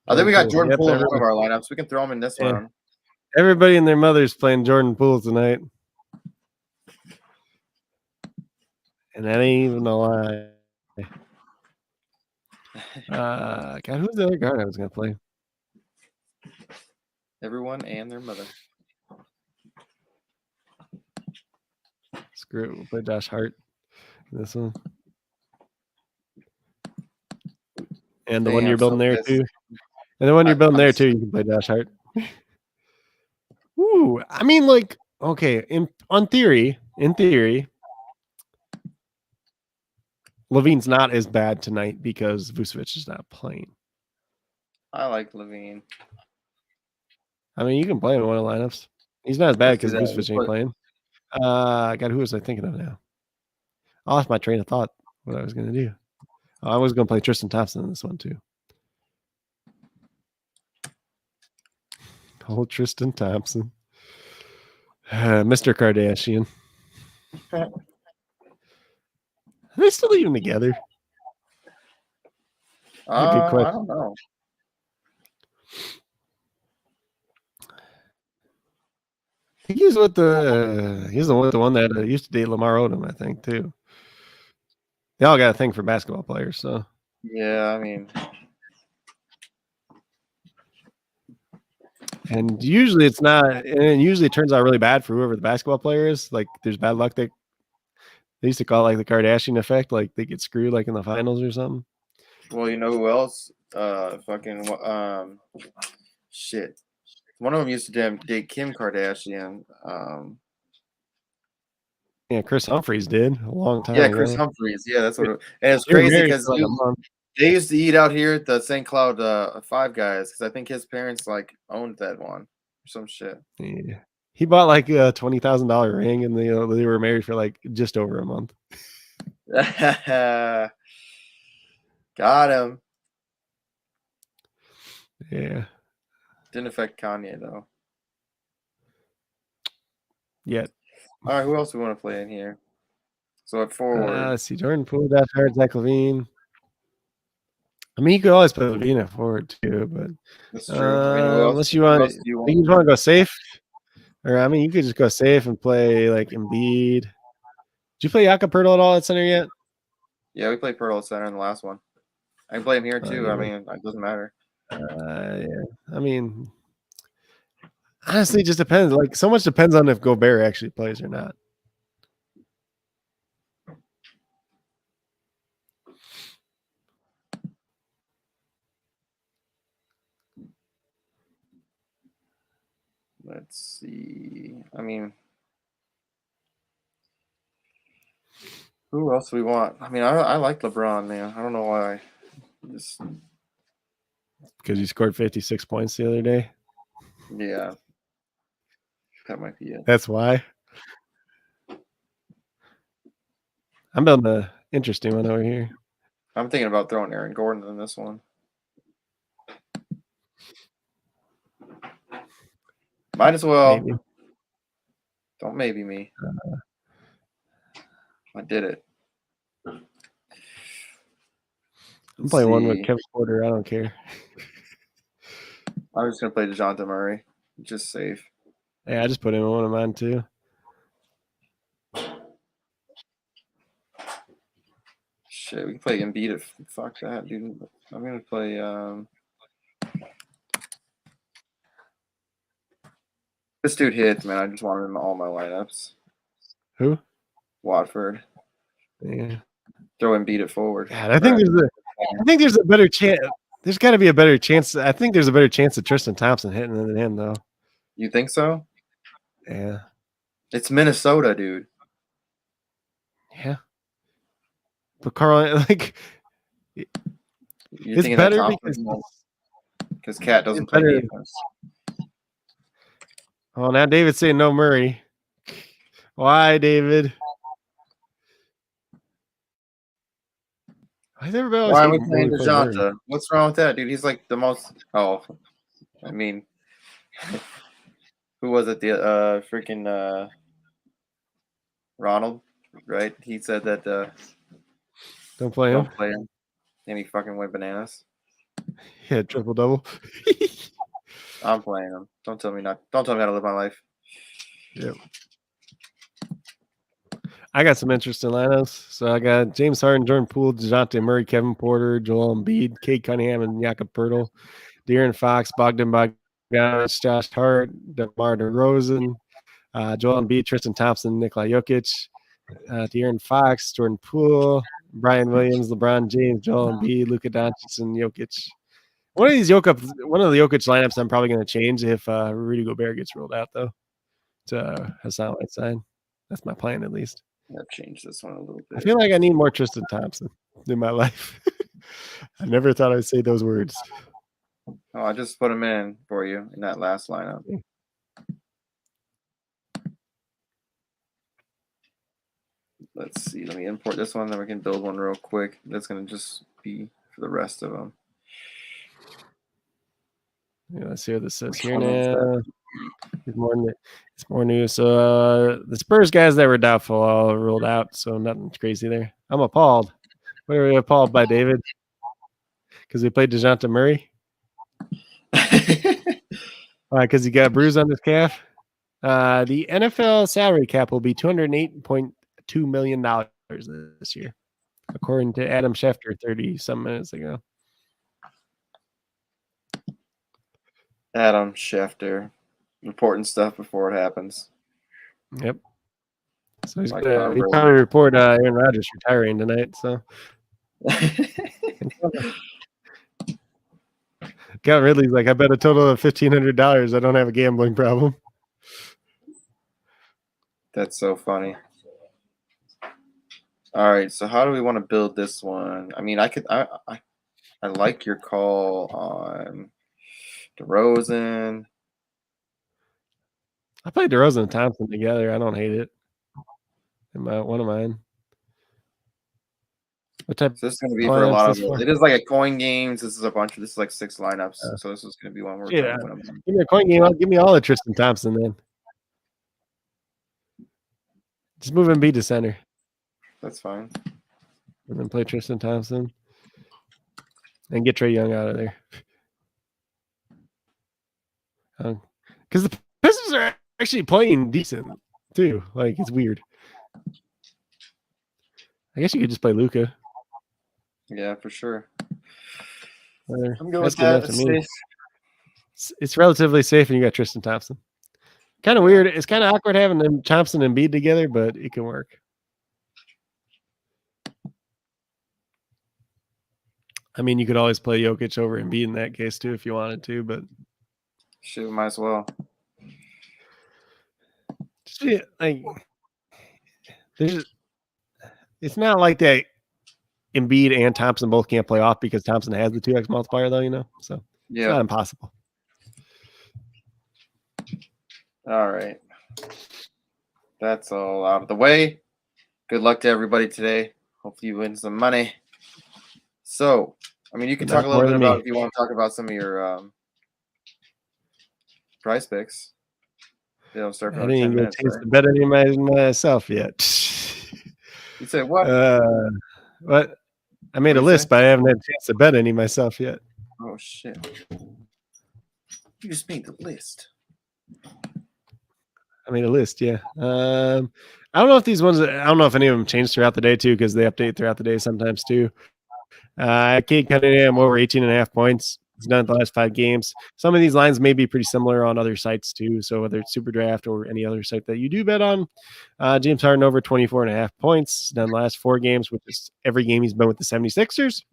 I think we got Jordan Poole in one of our lineups. We can throw him in this one. Everybody and their mother's playing Jordan Poole tonight, and that ain't even a lie. God, who's the other guard I was gonna play? Everyone and their mother. Screw it. We'll play Josh Hart in this one. And the one you're building there too. And the one you're building there too, you can play Josh Hart. Ooh, I mean, like, okay, in theory, Levine's not as bad tonight because Vucevic is not playing. I like Levine. I mean, you can play him in one of the lineups. He's not as bad because Vucevic ain't playing. God, who was I thinking of now? I lost my train of thought. What I was going to do? I was going to play Tristan Thompson in this one too. Old Tristan Thompson, Mr. Kardashian. Are they still even together? I don't know. He's with the one that used to date Lamar Odom, I think, too. They all got a thing for basketball players, so yeah, I mean, and usually it's not, and usually it turns out really bad for whoever the basketball player is. Like there's bad luck. They used to call it like the Kardashian effect, like they get screwed like in the finals or something. Well, you know who else? Shit. One of them used to date Kim Kardashian. Yeah, Chris Humphries did a long time. Yeah, ago. Chris Humphries. Yeah, that's what. And it's crazy because they used to eat out here at the St. Cloud Five Guys because I think his parents like owned that one or some shit. Yeah, he bought like a $20,000 ring, and they were married for like just over a month. Got him. Yeah. Didn't affect Kanye though. Yet. All right, who else do we want to play in here? So at forward, let's see, Jordan Poole, Josh Hart, Zach LaVine. I mean, you could always put LaVine at forward too, but that's true. I mean, unless you want to go safe, or I mean, you could just go safe and play like Embiid. Did you play Jakob Poeltl at all at center yet? Yeah, we played Poeltl at center in the last one. I can play him here too. I mean, it doesn't matter. Yeah, I mean, honestly, it just depends. Like, so much depends on if Gobert actually plays or not. Let's see. I mean, who else we want? I mean, I like LeBron, man. I don't know why. Just, Because he scored 56 points the other day. yeah, that might be it. That's why. I'm building an interesting one over here. I'm thinking about throwing Aaron Gordon in this one. Might as well. Maybe. Don't maybe me. I did it. I'm playing one with Kevin Porter. I don't care. I'm just gonna play DeJounte Murray. Just safe. Yeah, I just put him in one of mine too. Shit, we can play Embiid if fuck that, dude. I'm gonna play this dude hits, man. I just want him in all my lineups. Who? Watford. Yeah. Throw Embiid it forward. God, I think there's a better chance. There's got to be a better chance. I think there's a better chance of Tristan Thompson hitting than him, though. You think so? Yeah. It's Minnesota, dude. Yeah. But Carl, like, it's better because Cat doesn't play defense. Oh, now David's saying no Murray. Why, David? Why are we playing DeJounte? What's wrong with that, dude? He's like the most. Oh, I mean, who was it? The freaking Ronald, right? He said that don't play him. And he fucking went bananas. Yeah, triple double. I'm playing him. Don't tell me how to live my life. Yep. I got some interesting lineups. So I got James Harden, Jordan Poole, DeJounte Murray, Kevin Porter, Joel Embiid, Cade Cunningham, and Jakob Poeltl, De'Aaron Fox, Bogdan Bogdanovic, Josh Hart, DeMar DeRozan, Joel Embiid, Tristan Thompson, Nikola Jokic, De'Aaron Fox, Jordan Poole, Brian Williams, LeBron James, Joel Embiid, Luka Doncic, and Jokic. One of the Jokic lineups I'm probably going to change if Rudy Gobert gets ruled out, though, to Hassan Whiteside. That's my plan, at least. I've changed this one a little bit. I feel like I need more Tristan Thompson in my life. I never thought I'd say those words. Oh, I just put him in for you in that last lineup. Let's see. Let me import this one, then we can build one real quick. That's going to just be for the rest of them. Yeah, let's see what this says here now. It's more news. So the Spurs guys that were doubtful all ruled out, so nothing crazy there. I'm appalled. What are we appalled by, David? Because we played DeJounte Murray? Because he got a bruise on his calf? The NFL salary cap will be $208.2 million this year, according to Adam Schefter 30-some minutes ago. Adam Schefter. Important stuff before it happens. Yep. So he's probably report Aaron Rodgers retiring tonight. So Calvin Ridley's like, I bet a total of $1,500. I don't have a gambling problem. That's so funny. All right, so how do we want to build this one? I mean, I like your call on DeRozan. I played DeRozan and Thompson together. I don't hate it. One of mine. What type? So this is going to be for a lot of it. It is like a coin games. This is a bunch of. This is like 6 lineups. So this is going to be one more. Yeah. Give me a coin game. Give me all of Tristan Thompson then. Just move Embiid to center. That's fine. And then play Tristan Thompson. And get Trae Young out of there. Because the Pistons are actually playing decent, too. Like, it's weird. I guess you could just play Luka. Yeah, for sure. I'm going with that. To me. It's relatively safe, and you got Tristan Thompson. Kind of weird. It's kind of awkward having them Thompson and Embiid together, but it can work. I mean, you could always play Jokic over Embiid in that case too if you wanted to, but shoot, might as well. like there's. It's not like that. Embiid and Thompson both can't play off because Thompson has the 2x multiplier, though. So it's Yeah. not impossible. All right. That's all out of the way. Good luck to everybody today. Hopefully you win some money. So, I mean, you can talk a little bit about if you want to talk about some of your prize picks. They don't start for 10 minutes. I didn't bet any myself yet. You said what? What? I made a list, but I haven't had a chance to bet any myself yet. Oh, shit. You just made the list. I made a list, yeah. I don't know if these ones, I don't know if any of them change throughout the day, too, because they update throughout the day sometimes, too. Cade Cunningham over 18.5 points. He's done it the last 5 games. Some of these lines may be pretty similar on other sites, too. So whether it's SuperDraft or any other site that you do bet on, James Harden over 24.5 points. He's done the last 4 games, which is every game he's been with the 76ers.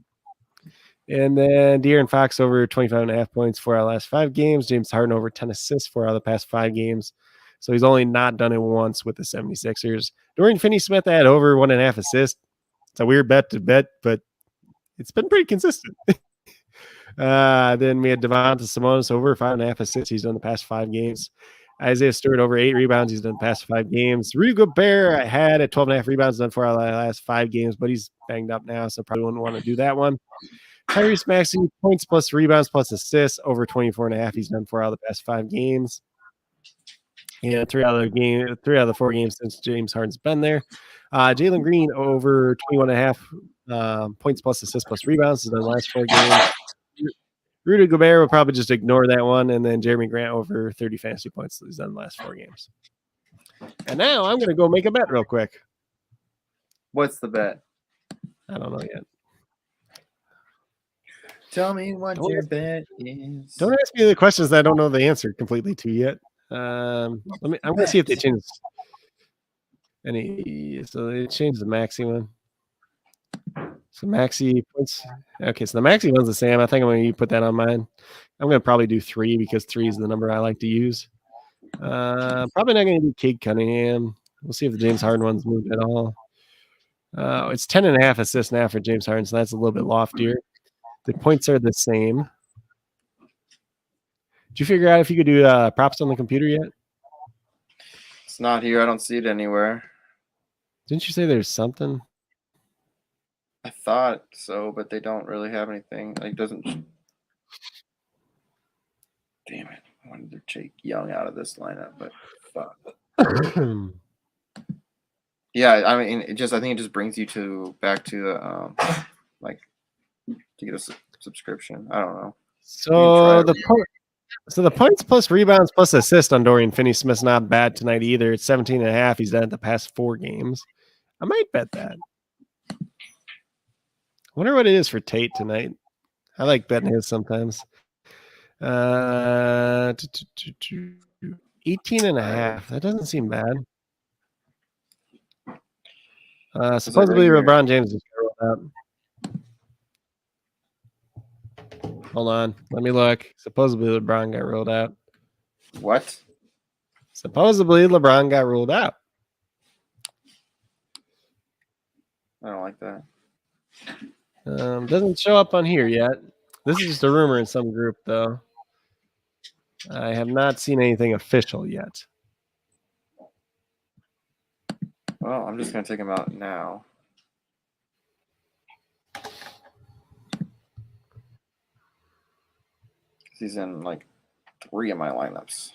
And then De'Aaron Fox over 25.5 points 4 out of the last 5 games. James Harden over 10 assists 4 out of the past 5 games. So he's only not done it once with the 76ers. Dorian Finney-Smith had over 1.5 assists. It's a weird bet to bet, but it's been pretty consistent. Then we had Devonta Simonis over 5.5 assists. He's done the past 5 games. Isaiah Stewart over 8 rebounds. He's done the past 5 games. Rudy Gobert had at 12.5 rebounds, done 4 out of the last 5 games, but he's banged up now, so probably wouldn't want to do that one. Tyrese Maxey, points plus rebounds plus assists over 24.5. He's done 4 out of the past 5 games. And 3 out of the 4 games since James Harden's been there. Jalen Green over 21.5 points plus assists plus rebounds in the last 4 games. Rudy Gobert will probably just ignore that one. And then Jeremy Grant over 30 fantasy points. He's done the last 4 games. And now I'm going to go make a bet real quick. What's the bet? I don't know yet. Tell me what your bet is. Don't ask me the questions that I don't know the answer completely to yet. I'm gonna see if they change any. So they changed the Maxi one. So Maxi points. Okay, so the Maxi one's the same. I think I'm gonna put that on mine. I'm gonna probably do 3 because 3 is the number I like to use. Probably not gonna do Cade Cunningham. We'll see if the James Harden one's moved at all. It's 10.5 assists now for James Harden, so that's a little bit loftier. The points are the same. Did you figure out if you could do props on the computer yet? It's not here. I don't see it anywhere. Didn't you say there's something? I thought so, but they don't really have anything. Like, doesn't. Damn it! I wanted to take Young out of this lineup, but fuck. Yeah, I mean, I think it just brings you back to the like to get a subscription. I don't know. So the points plus rebounds plus assist on Dorian Finney-Smith's not bad tonight either. It's 17.5. He's done it the past 4 games. I might bet that. I wonder what it is for Tate tonight. I like betting his sometimes. 18.5. That doesn't seem bad. Supposedly LeBron James is rolled out. Hold on. Let me look. Supposedly LeBron got ruled out. What? Supposedly LeBron got ruled out. I don't like that. Doesn't show up on here yet. This is just a rumor in some group, though. I have not seen anything official yet. Well, I'm just going to take him out now. He's in like 3 of my lineups.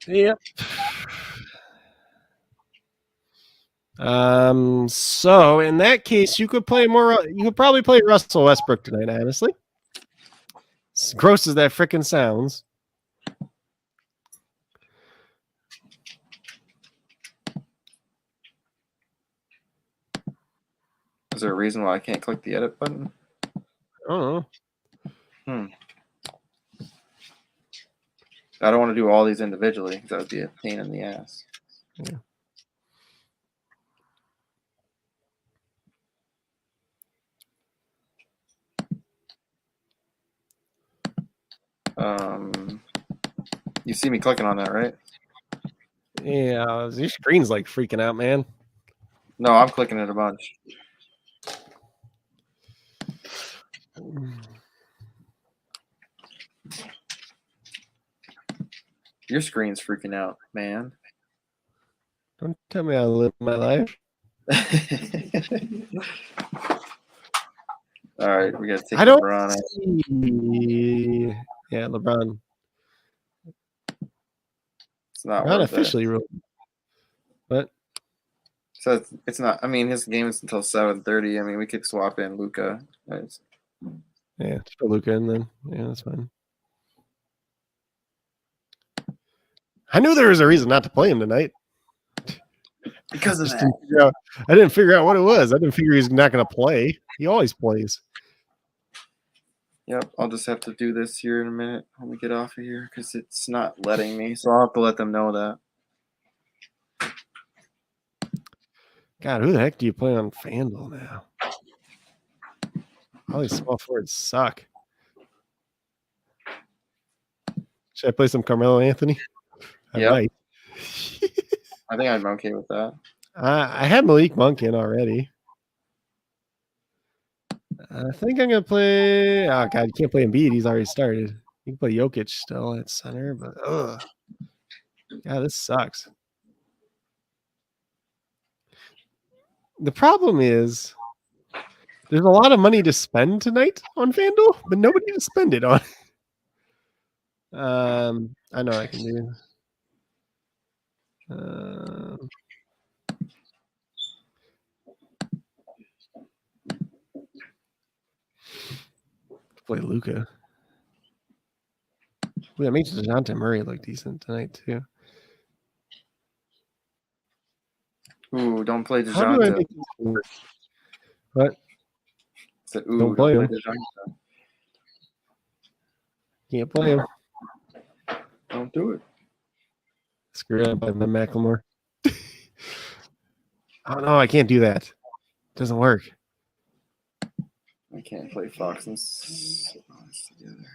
Yep. So in that case, you could probably play Russell Westbrook tonight, honestly. As gross as that freaking sounds. Is there a reason why I can't click the edit button? I don't know. I don't want to do all these individually because that would be a pain in the ass. Yeah. You see me clicking on that, right? Yeah, your screen's like freaking out, man. No, I'm clicking it a bunch. Your screen's freaking out, man. Don't tell me how to live my life. All right, we got to take I don't LeBron out. see. Yeah, LeBron. It's not LeBron worth officially it. ruled. But So it's not. I mean, his game is until 7:30. I mean, we could swap in Luca. yeah, just put Luka in then. Yeah, that's fine. I knew there was a reason not to play him tonight. Because of Just that. I didn't figure out what it was. I didn't figure he's not going to play. He always plays. Yep, I'll just have to do this here in a minute when we get off of here because it's not letting me. So I'll have to let them know that. God, who the heck do you play on FanDuel now? All these small forwards suck. Should I play some Carmelo Anthony? I Yep. might. I think I'm okay with that. I had Malik Monk in already. I think I'm going to play. Oh, God, you can't play Embiid. He's already started. You can play Jokic still at center, but ugh. God, this sucks. The problem is there's a lot of money to spend tonight on FanDuel, but nobody to spend it on. I know I can do. Play Luka. That makes DeJounte Murray look decent tonight too. Ooh, don't play How do I DeJounte. make this work? What? Said, ooh, Don't play him. DeJounte. Can't play him. Don't do it. Screw it up by Macklemore. Oh no, I can't do that. It doesn't work. I can't play Fox and Suns together.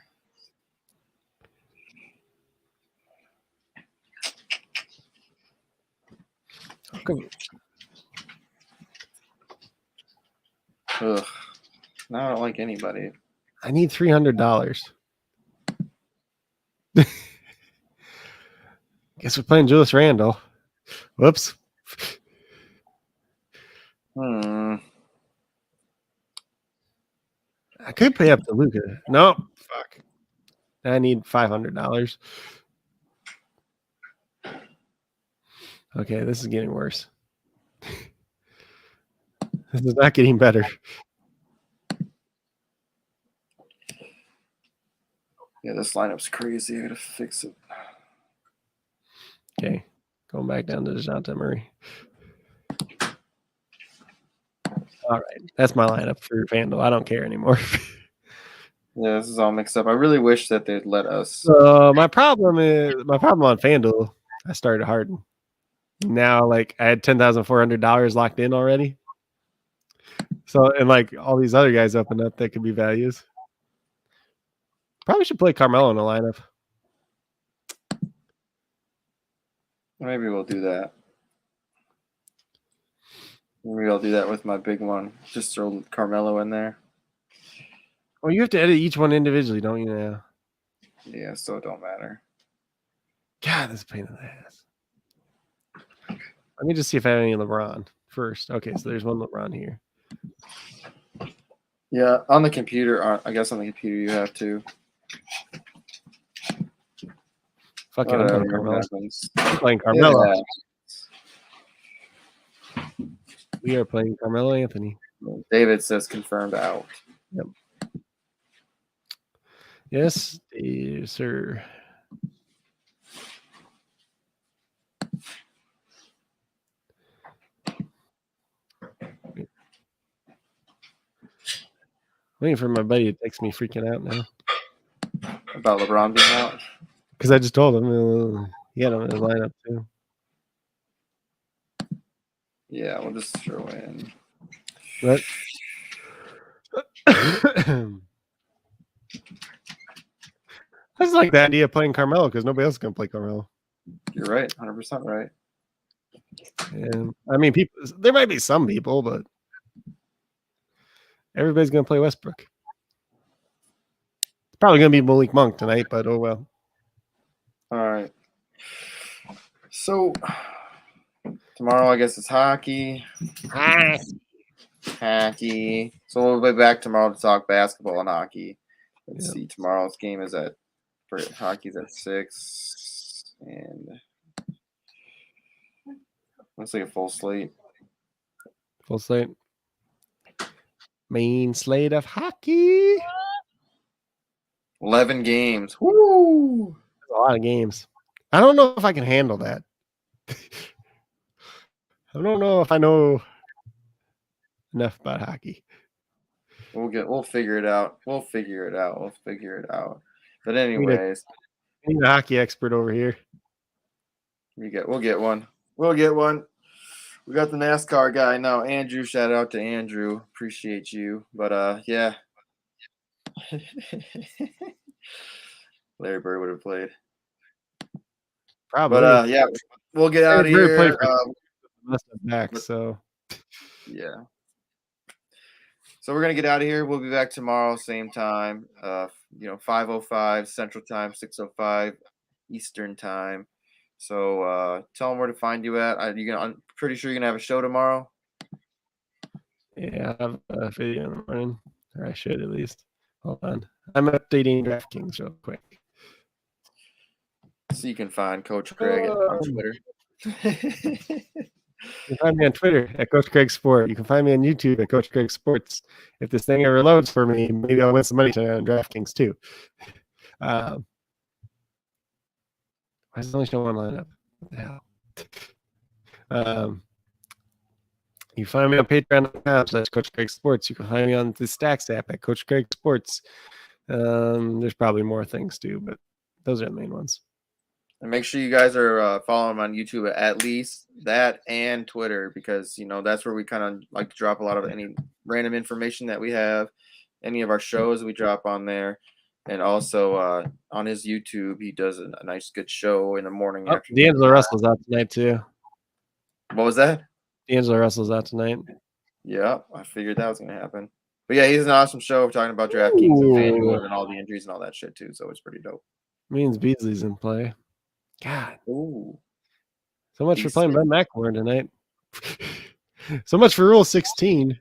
Ugh. Now I don't like anybody. I need $300. Guess we're playing Julius Randle. Whoops. Hmm. I could pay up to Luka. No, fuck. I need $500. Okay, this is getting worse. This is not getting better. Yeah, this lineup's crazy. I gotta fix it. Okay, going back down to DeJounte Murray. All right, that's my lineup for FanDuel. I don't care anymore. Yeah, this is all mixed up. I really wish that they'd let us. My problem on FanDuel. I started Harden. Now, like, I had $10,400 locked in already. So, and like all these other guys opened up that could be values. Probably should play Carmelo in the lineup. Maybe we'll do that. Maybe I'll do that with my big one. Just throw Carmelo in there. Well, you have to edit each one individually, don't you now? Yeah, so it don't matter. God, this is a pain in the ass. Let me just see if I have any LeBron first. Okay, so there's one LeBron here. Yeah, on the computer. I guess on the computer you have to. Fuck it, I'm playing Whatever Carmelo. happens. I'm playing Carmelo. Yeah. We are playing Carmelo Anthony. David says confirmed out. Yep. Yes, sir. Waiting for my buddy to text me freaking out now. About LeBron being out? Because I just told him he had him in his lineup too. Yeah, we'll just throw in. What? I just like the idea of playing Carmelo because nobody else is going to play Carmelo. You're right, 100% right. And I mean, people. There might be some people, but everybody's going to play Westbrook. It's probably going to be Malik Monk tonight, but oh well. All right. So tomorrow, I guess it's hockey. Hockey. So we'll be back tomorrow to talk basketball and hockey. Let's see. Tomorrow's game is for hockey's at 6, and looks like a full slate. Full slate. Main slate of hockey. 11 games. Woo! That's a lot of games. I don't know if I can handle that. I don't know if I know enough about hockey. We'll figure it out. We'll figure it out. But anyways, we need a hockey expert over here. we'll get one. We got the NASCAR guy now, Andrew. Shout out to Andrew. Appreciate you. But yeah. Larry Bird would have played. Probably. But yeah, we'll get out of here. Back, so yeah. So we're gonna get out of here. We'll be back tomorrow, same time. 5:05 Central Time, 6:05 Eastern Time. So tell them where to find you at. I'm pretty sure you're gonna have a show tomorrow. Yeah, I have a video in the morning, or I should at least. Hold on, I'm updating DraftKings real quick. So you can find Coach Craig on Twitter. You can find me on Twitter at Coach Craig Sport. You can find me on YouTube at Coach Craig Sports. If this thing ever loads for me, maybe I'll win some money tonight on DraftKings too. Why is there only show one lineup? What the hell? You can find me on Patreon.com/Coach Craig Sports. You can find me on the Stacks app at Coach Craig Sports. There's probably more things too, but those are the main ones. And make sure you guys are following him on YouTube at least that and Twitter, because that's where we kind of like to drop a lot of any random information that we have, any of our shows we drop on there, and also on his YouTube he does a nice good show in the morning. D'Angelo Russell's out tonight too. What was that? D'Angelo Russell's out tonight. Yeah, I figured that was gonna happen. But yeah, he's an awesome show. We're talking about DraftKings and FanDuel and all the injuries and all that shit too. So it's pretty dope. Means Beasley's in play. God. Ooh. So much for playing Ben McLaurin tonight. So much for Rule 16.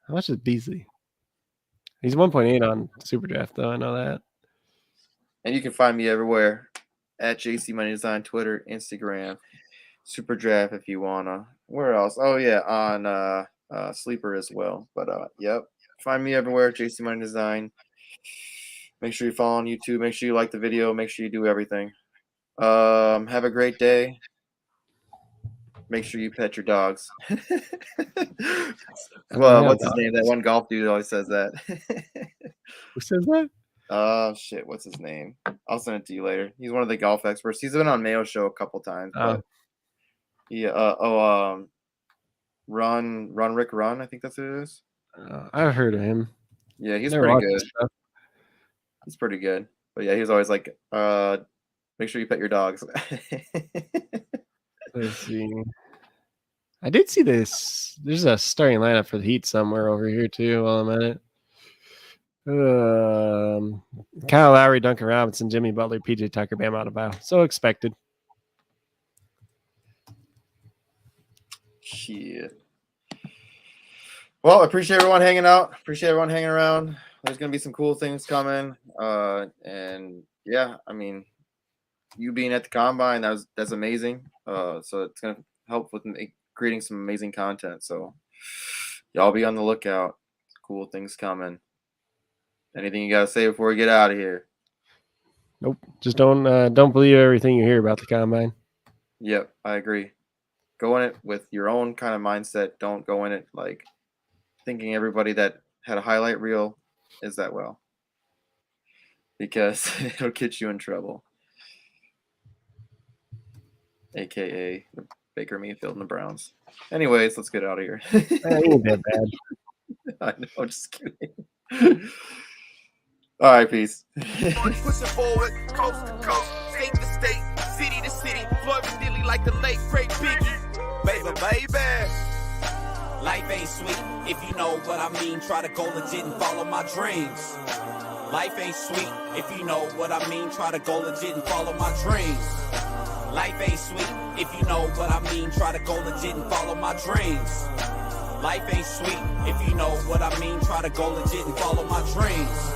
How much is Beasley? He's 1.8 on SuperDraft, though. I know that. And you can find me everywhere at JC Money Design, Twitter, Instagram, SuperDraft if you wanna. Where else? Oh yeah, on Sleeper as well. But yep. Find me everywhere, JC Money Design. Make sure you follow on YouTube. Make sure you like the video. Make sure you do everything. Have a great day. Make sure you pet your dogs. Well, what's his name? That one golf dude always says that. Who says that? Oh, shit. What's his name? I'll send it to you later. He's one of the golf experts. He's been on Mayo Show a couple times. But Run, Rick, Run. I think that's who it is. I've heard of him. Yeah, he's pretty good. He's pretty good. But yeah, he's always like, make sure you pet your dogs. Let's see. I did see this. There's a starting lineup for the Heat somewhere over here too while I'm at it. Kyle Lowry, Duncan Robinson, Jimmy Butler, PJ Tucker, Bam Adebayo. So expected. Shit. Well, I appreciate everyone hanging out. Appreciate everyone hanging around. There's going to be some cool things coming. And yeah, I mean, you being at the combine, that's amazing. So it's going to help with creating some amazing content. So y'all be on the lookout. Cool things coming. Anything you got to say before we get out of here? Nope. Just don't believe everything you hear about the combine. Yep, I agree. Go in it with your own kind of mindset. Don't go in it like thinking everybody that had a highlight reel is that well, because it'll get you in trouble. AKA Baker Mayfield and the Browns. Anyways, let's get out of here. Ain't that bad. I know, just kidding. All right, peace. Pushing forward, coast to coast, state to state, city to city, flourishing like the late great Biggie. Baby. Life ain't sweet if you know what I mean. Try to go legit and follow my dreams. Life ain't sweet if you know what I mean. Try to go legit and follow my dreams. Life ain't sweet if you know what I mean. Try to go legit and follow my dreams. Life ain't sweet if you know what I mean. Try to go legit and follow my dreams.